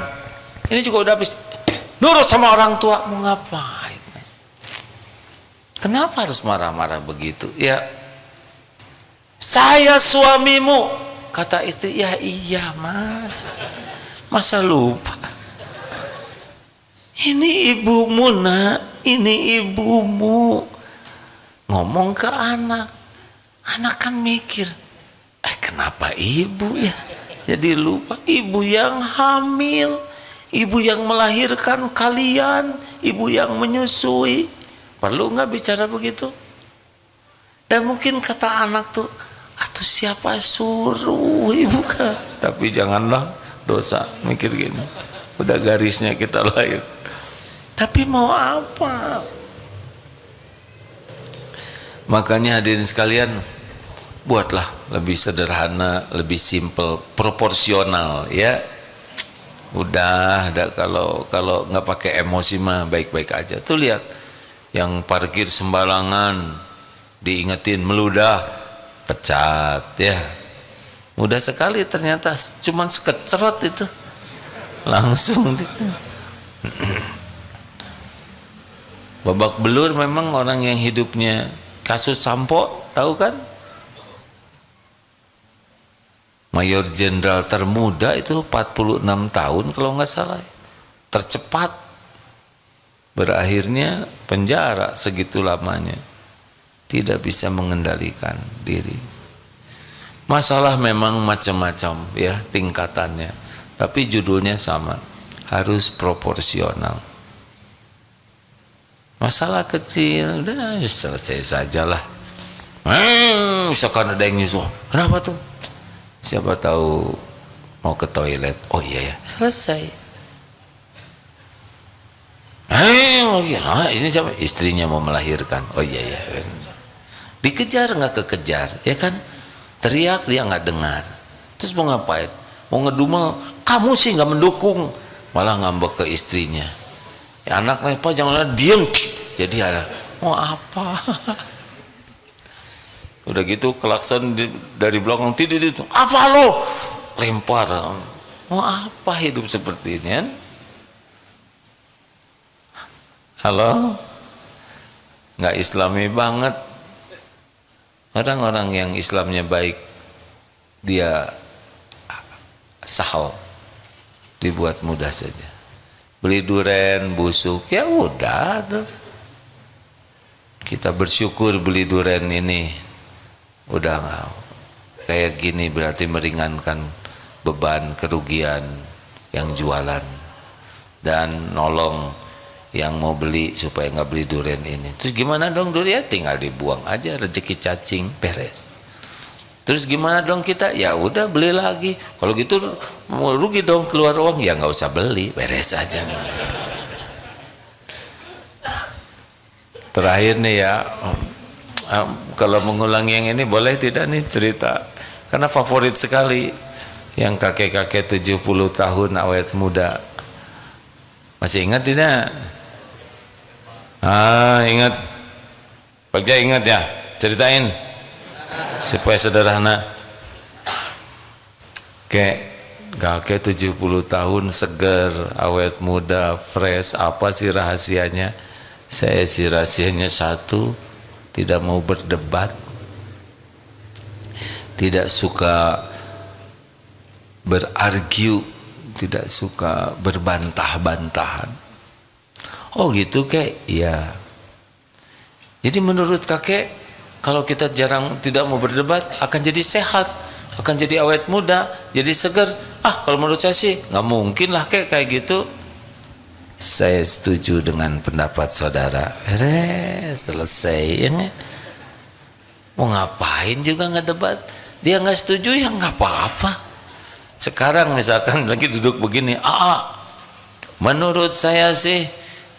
Ini juga udah habis. Nurut sama orang tua, mau ngapain? Kenapa harus marah-marah begitu? Ya, saya suamimu, kata istri. Ya iya mas, masa lupa? Ini ibumu nak, ini ibumu. Ngomong ke anak, anak kan mikir, kenapa ibu ya? Jadi lupa, ibu yang hamil, ibu yang melahirkan kalian, ibu yang menyusui. Perlu nggak bicara begitu? Dan mungkin kata anak tuh, atuh siapa suruh ibu kan? Tapi janganlah dosa mikir gini. Udah garisnya kita lahir. Tapi mau apa? Makanya hadirin sekalian, buatlah lebih sederhana, lebih simple, proporsional ya. Udah kalau nggak pakai emosi mah baik-baik aja. Tuh lihat yang parkir sembarangan, diingetin meludah, pecat ya. Mudah sekali ternyata, cuman sekecrot itu langsung. Babak belur memang orang yang hidupnya. Kasus Sampo, tahu kan? Mayor Jenderal termuda itu 46 tahun kalau nggak salah. Tercepat. Berakhirnya penjara segitu lamanya. Tidak bisa mengendalikan diri. Masalah memang macam-macam ya tingkatannya. Tapi judulnya sama. Harus proporsional. Masalah kecil, udah selesai sajalah. Misalkan ada yang nyusul, kenapa tuh? Siapa tahu mau ke toilet. Oh iya ya, selesai. Ini siapa? Istrinya mau melahirkan. Oh iya ya. Dikejar nggak kekejar, ya kan? Teriak dia nggak dengar. Terus mau ngapain? Mau ngedumel, kamu sih nggak mendukung, malah ngambek ke istrinya. Ya, anak Nepa jangan diem. Jadi ada mau apa? Udah gitu klakson dari belakang itu. Apa lo? Lempar. Mau apa hidup seperti ini kan? Halo? Nggak islami banget. Orang-orang yang Islamnya baik, dia sahal, dibuat mudah saja. Beli duren busuk, ya udah tuh. Kita bersyukur beli duren ini udah nggak kayak gini, berarti meringankan beban kerugian yang jualan dan nolong yang mau beli supaya nggak beli duren ini. Terus gimana dong durian? Tinggal dibuang aja, rezeki cacing beres. Terus gimana dong kita? Ya udah beli lagi. Kalau gitu mau rugi dong keluar uang, ya nggak usah beli, beres aja. Terakhir nih ya, kalau mengulang yang ini boleh tidak nih cerita? Karena favorit sekali yang kakek-kakek 70 tahun awet muda. Masih ingat tidak? Ingat. Bagja ingat ya? Ceritain supaya sederhana. Kakek 70 tahun seger, awet muda, fresh. Apa sih rahasianya? Saya sih rahasianya satu, tidak mau berdebat, tidak suka berargu, tidak suka berbantah-bantahan. Oh gitu kek? Iya. Jadi menurut kakek, kalau kita tidak mau berdebat, akan jadi sehat, akan jadi awet muda, jadi seger. Kalau menurut saya sih nggak mungkin lah kayak gitu. Saya setuju dengan pendapat saudara. Selesai ya. Mau ngapain juga nggak debat? Dia nggak setuju ya nggak apa-apa. Sekarang misalkan lagi duduk begini, menurut saya sih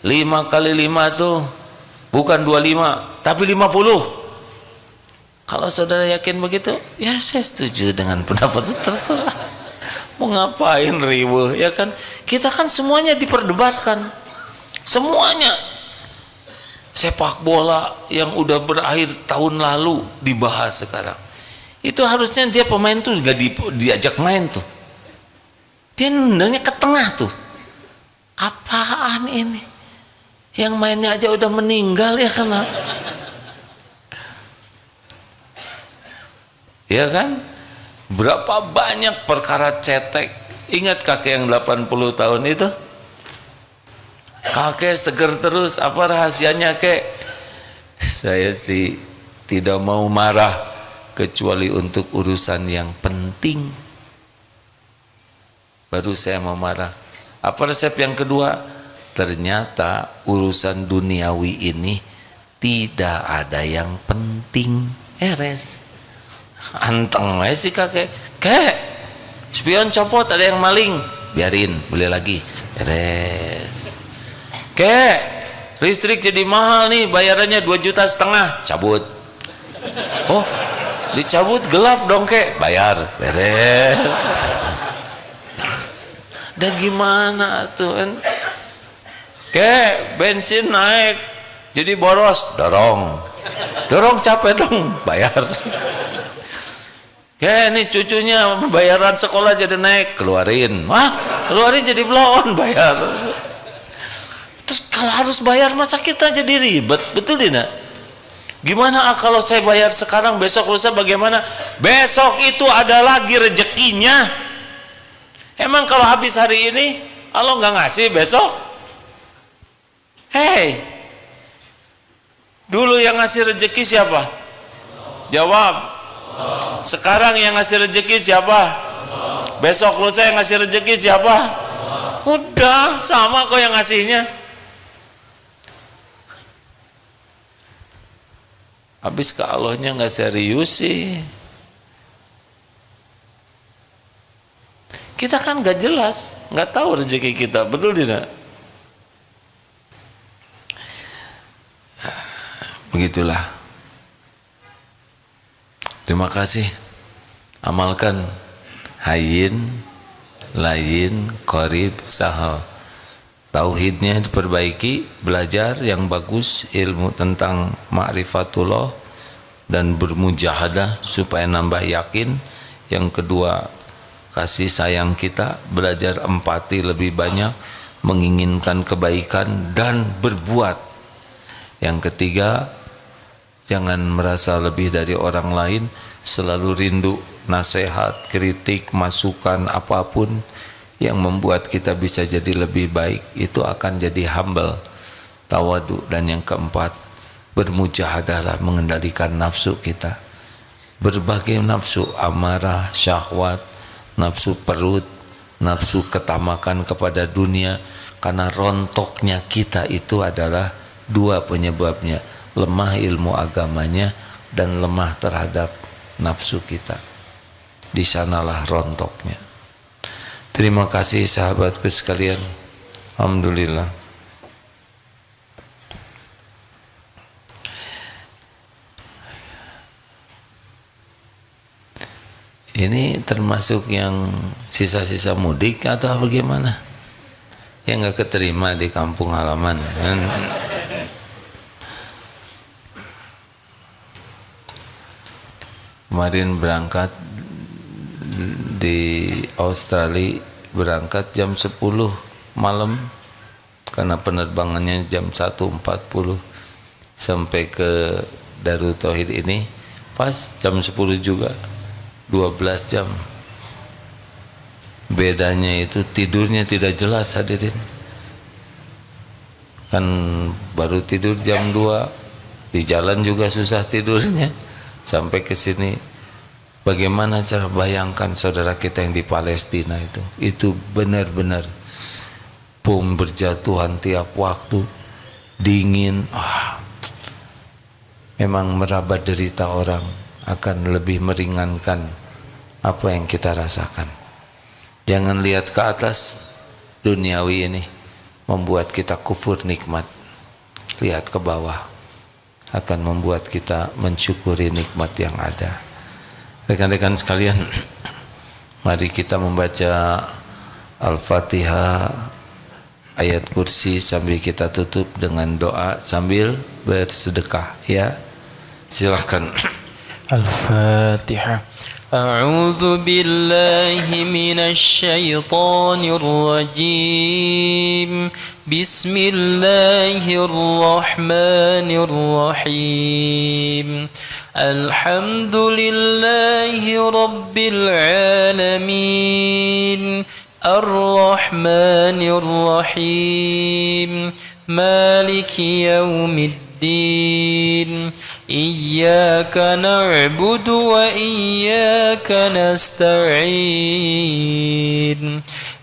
5 kali 5 tuh bukan 25 tapi 50. Kalau saudara yakin begitu, ya saya setuju dengan pendapat itu, terserah. Mau ngapain riweuh ya kan? Kita kan semuanya diperdebatkan. Semuanya. Sepak bola yang udah berakhir tahun lalu dibahas sekarang. Itu harusnya dia pemain tuh nggak diajak main tuh. Dia nendangnya ke tengah tuh. Apaan ini? Yang mainnya aja udah meninggal ya kan? Ya kan? Berapa banyak perkara cetek. Ingat kakek yang 80 tahun itu? Kakek seger terus. Apa rahasianya kek? Saya sih tidak mau marah kecuali untuk urusan yang penting. Baru saya mau marah. Apa resep yang kedua? Ternyata urusan duniawi ini tidak ada yang penting. Beres. Anteng aja sih kakek. Spion copot, ada yang maling, biarin, beli lagi, beres. Listrik jadi mahal nih, bayarannya 2,5 juta, cabut, Oh, dicabut gelap dong kek, bayar, beres. Dan gimana tuh kan? Kek, bensin naik, jadi boros, dorong capek dong, bayar. Kek, ini cucunya bayaran sekolah jadi naik, keluarin jadi blow-on, bayar. Terus kalau harus bayar masa kita jadi ribet, betul tidak? Gimana kalau saya bayar sekarang, besok lusa bagaimana? Besok itu ada lagi rezekinya. Emang kalau habis hari ini Allah nggak ngasih besok? Hei, dulu yang ngasih rezeki siapa? Jawab. Sekarang yang ngasih rezeki siapa? Besok lusa yang ngasih rezeki siapa? Udah sama kok yang ngasihnya. Habis ke Allahnya nggak serius sih. Kita kan nggak jelas, nggak tahu rezeki kita, betul tidak? Begitulah. Terima kasih. Amalkan hayyin, layin, qarib, sahal. Tauhidnya diperbaiki, belajar yang bagus, ilmu tentang ma'rifatullah dan bermujahadah supaya nambah yakin. Yang kedua, kasih sayang kita, belajar empati lebih banyak, menginginkan kebaikan dan berbuat. Yang ketiga, jangan merasa lebih dari orang lain, selalu rindu nasihat, kritik, masukan apapun yang membuat kita bisa jadi lebih baik, itu akan jadi humble, tawadu. Dan yang keempat, bermujahadalah mengendalikan nafsu kita. Berbagai nafsu, amarah, syahwat, nafsu perut, nafsu ketamakan kepada dunia. Karena rontoknya kita itu adalah dua penyebabnya, lemah ilmu agamanya dan lemah terhadap nafsu kita. Di sanalah rontoknya. Terima kasih sahabatku sekalian. Alhamdulillah. Ini termasuk yang sisa-sisa mudik atau bagaimana? Yang nggak keterima di kampung halaman. Kemarin berangkat di Australia, berangkat jam 10 malam karena penerbangannya jam 1.40 sampai ke Darut Tauhid ini pas jam 10 juga, 12 jam. Bedanya itu tidurnya tidak jelas, hadirin. Kan baru tidur jam 2, di jalan juga susah tidurnya sampai ke sini. Bagaimana cara bayangkan saudara kita yang di Palestina itu benar-benar bom berjatuhan tiap waktu, dingin, memang meraba derita orang akan lebih meringankan apa yang kita rasakan. Jangan lihat ke atas, duniawi ini membuat kita kufur nikmat. Lihat ke bawah, akan membuat kita mensyukuri nikmat yang ada. Rekan-rekan sekalian, mari kita membaca Al-Fatihah, ayat kursi sambil kita tutup dengan doa sambil bersedekah, ya. Silahkan.
Al-Fatihah. A'udzu billahi minasy syaithanir rajim. Bismillahirrahmanirrahim. Alhamdulillahi rabbil alamin. Ar-Rahmanir Rahim. Maliki yaumiddin. Iyyaka na'budu wa iyyaka nasta'in.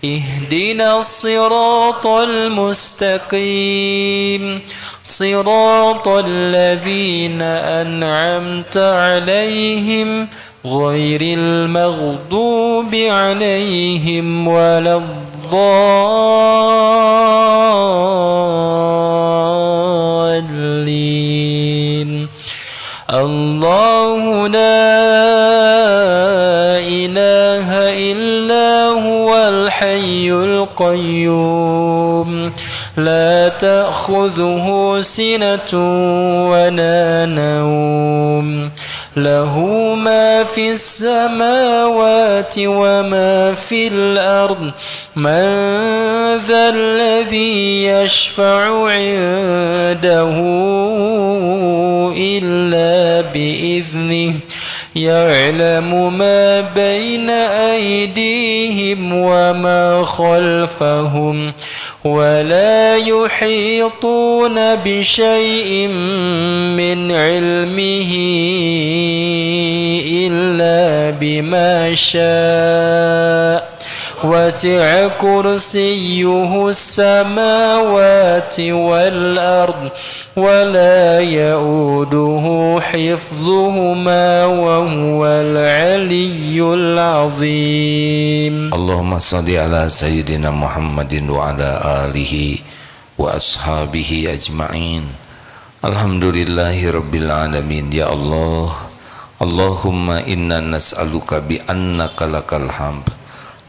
Ihdinas siratal mustaqim. Siratal ladzina an'amta 'alaihim ghairil maghdubi 'alaihim waladdallin. الله لا إله إلا هو الحي القيوم لا تأخذه سنة ولا نوم له ما في السماوات وما في الأرض من ذا الذي يشفع عنده إلا بإذنه يعلم ما بين أيديهم وما خلفهم ولا يحيطون بشيء من علمه إلا بما شاء وسع كرسيه السماوات والأرض ولا يؤوده حفظهما وهو العلي العظيم.
اللهم صل على سيدنا محمد وعلى آله وأصحابه أجمعين. الحمدلله رب العالمين. يا الله اللهم إنا نسألك بأنك لك الحمد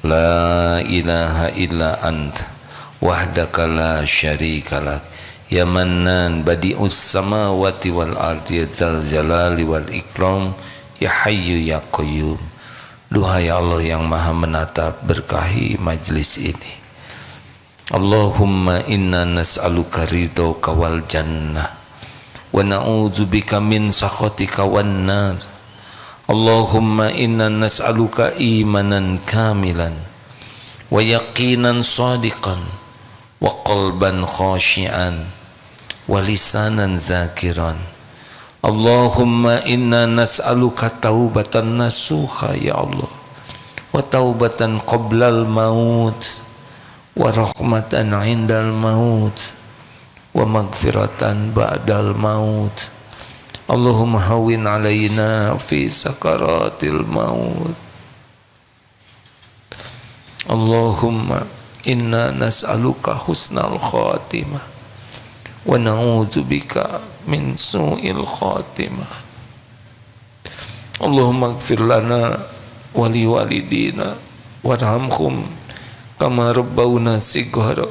لا إله إلا أنت وحدك لا شريك لك يا منان بديع السماوات والأرض يا ذا الجلال والإكرام ya hayyu ya qayyum. Duhai Allah yang maha menatap, berkahi majlis ini. Allahumma inna nas'aluka ridhaka wal jannah wa na'udzubika min sakhatika wan nar. Allahumma inna nas'aluka imanan kamilan wa yaqinan sadiqan wa qalban khashi'an wa lisanan zakiran. Allahumma inna nas'aluka taubatan nasuha ya Allah wa taubatan qablal maut wa rahmatan indal maut wa magfiratan ba'dal maut. Allahumma hawin alaina fi sakaratil maut. Allahumma inna nas'aluka husnal khatimah wa na'udzubika min su'il khatimah. Allahumma ighfir lana wa li walidina warhamhum kama rabbawna shighara.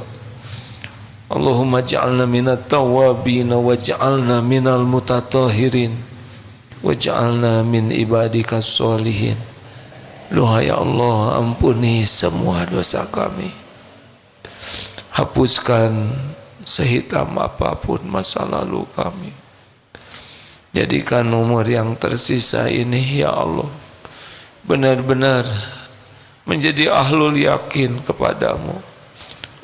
Allahumma ij'alna minat tawwabin waj'alna minal mutatahhirin waj'alna min ibadika sholihin. Duhai Allah, ampuni semua dosa kami, hapuskan sehitam apapun masa lalu kami. Jadikan umur yang tersisa ini ya Allah benar-benar menjadi ahlul yakin kepadamu.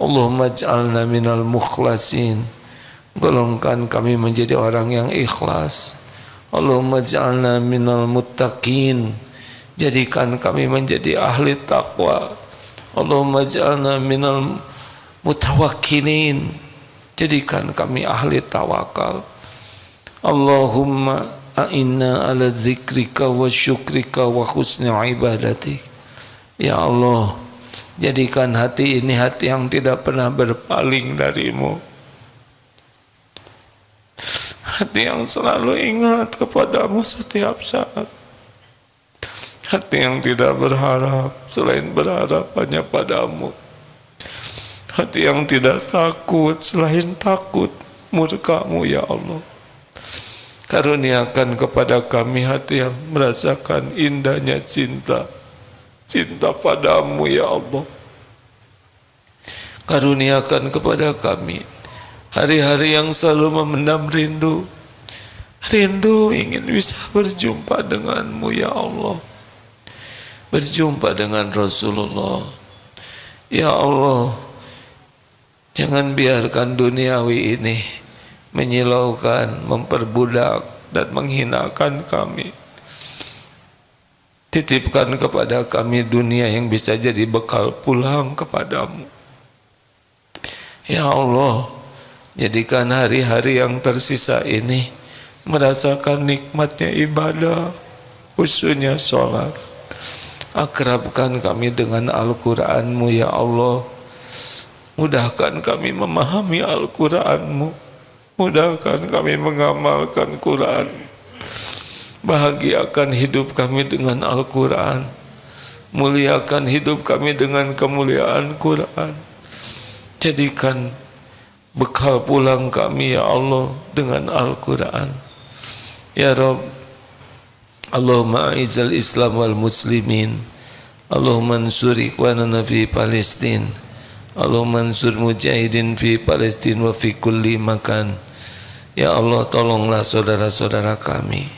Allahumma ij'alna minal mukhlasin, golongkan kami menjadi orang yang ikhlas. Allahumma ij'alna minal muttaqin, jadikan kami menjadi ahli taqwa. Allahumma ij'alna minal mutawakkilin, jadikan kami ahli tawakal. Allahumma a'inna ala dzikrika wa syukrika wa husni ibadatik. Ya Allah, jadikan hati ini hati yang tidak pernah berpaling darimu, hati yang selalu ingat kepadamu setiap saat, hati yang tidak berharap selain berharap hanya padamu, hati yang tidak takut selain takut murkamu ya Allah. Karuniakan kepada kami hati yang merasakan indahnya cinta padamu ya Allah. Karuniakan kepada kami hari-hari yang selalu memendam rindu ingin bisa berjumpa denganmu ya Allah, berjumpa dengan Rasulullah ya Allah. Jangan biarkan duniawi ini menyilaukan, memperbudak dan menghinakan kami. Titipkan kepada kami dunia yang bisa jadi bekal pulang kepadamu ya Allah. Jadikan hari-hari yang tersisa ini merasakan nikmatnya ibadah, khususnya sholat. Akrabkan kami dengan Al-Quranmu ya Allah. Mudahkan kami memahami Al-Quranmu, mudahkan kami mengamalkan Quran. Bahagiakan hidup kami dengan Al-Quran. Muliakan hidup kami dengan kemuliaan Quran. Jadikan bekal pulang kami ya Allah dengan Al-Quran. Ya Rabb, Allahumma a'izzal Islam wal muslimin. Allahumma ansur ikhwanana fi Palestin. Allahumma ansur mujahidin fi Palestin wa fi kulli makan. Ya Allah, tolonglah saudara-saudara kami.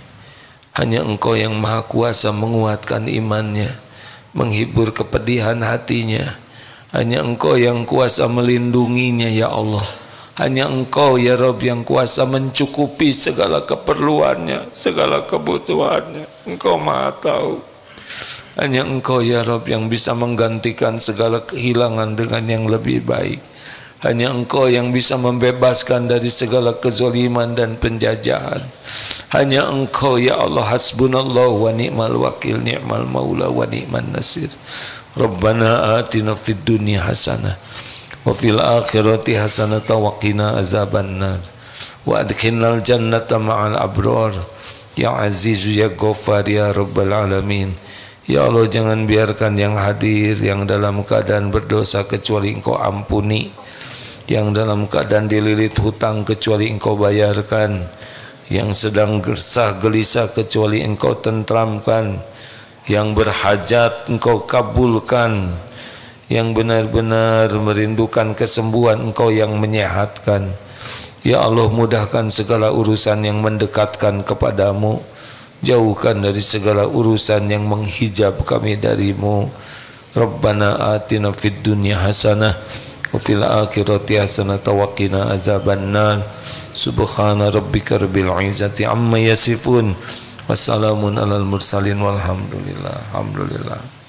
Hanya Engkau yang maha kuasa menguatkan imannya, menghibur kepedihan hatinya. Hanya Engkau yang kuasa melindunginya ya Allah. Hanya Engkau ya Rabb yang kuasa mencukupi segala keperluannya, segala kebutuhannya. Engkau maha tahu. Hanya Engkau ya Rabb yang bisa menggantikan segala kehilangan dengan yang lebih baik. Hanya Engkau yang bisa membebaskan dari segala kezaliman dan penjajahan. Hanya Engkau ya Allah, hasbunallah wa ni'mal wakil, ni'mal maula wa ni'man nasir. Rabbana atina fid dunya hasanah wa fil akhirati hasanah wa qina azabannar wa adkhilnal jannata ma'al abrar. Ya Azizu ya Ghaffar ya Rabbal alamin. Ya Allah, jangan biarkan yang hadir yang dalam keadaan berdosa kecuali Engkau ampuni, yang dalam keadaan dililit hutang kecuali Engkau bayarkan, yang sedang gersah gelisah kecuali Engkau tentramkan, yang berhajat Engkau kabulkan, yang benar-benar merindukan kesembuhan Engkau yang menyehatkan. Ya Allah, mudahkan segala urusan yang mendekatkan kepadamu, jauhkan dari segala urusan yang menghijab kami darimu. Rabbana atina fid dunya hasanah wa fil akhirati hasanah wa qina azabannar. Subhana rabbika rabbil izzati amma yasifun. Wassalamun alal mursalin walhamdulillah. Alhamdulillah.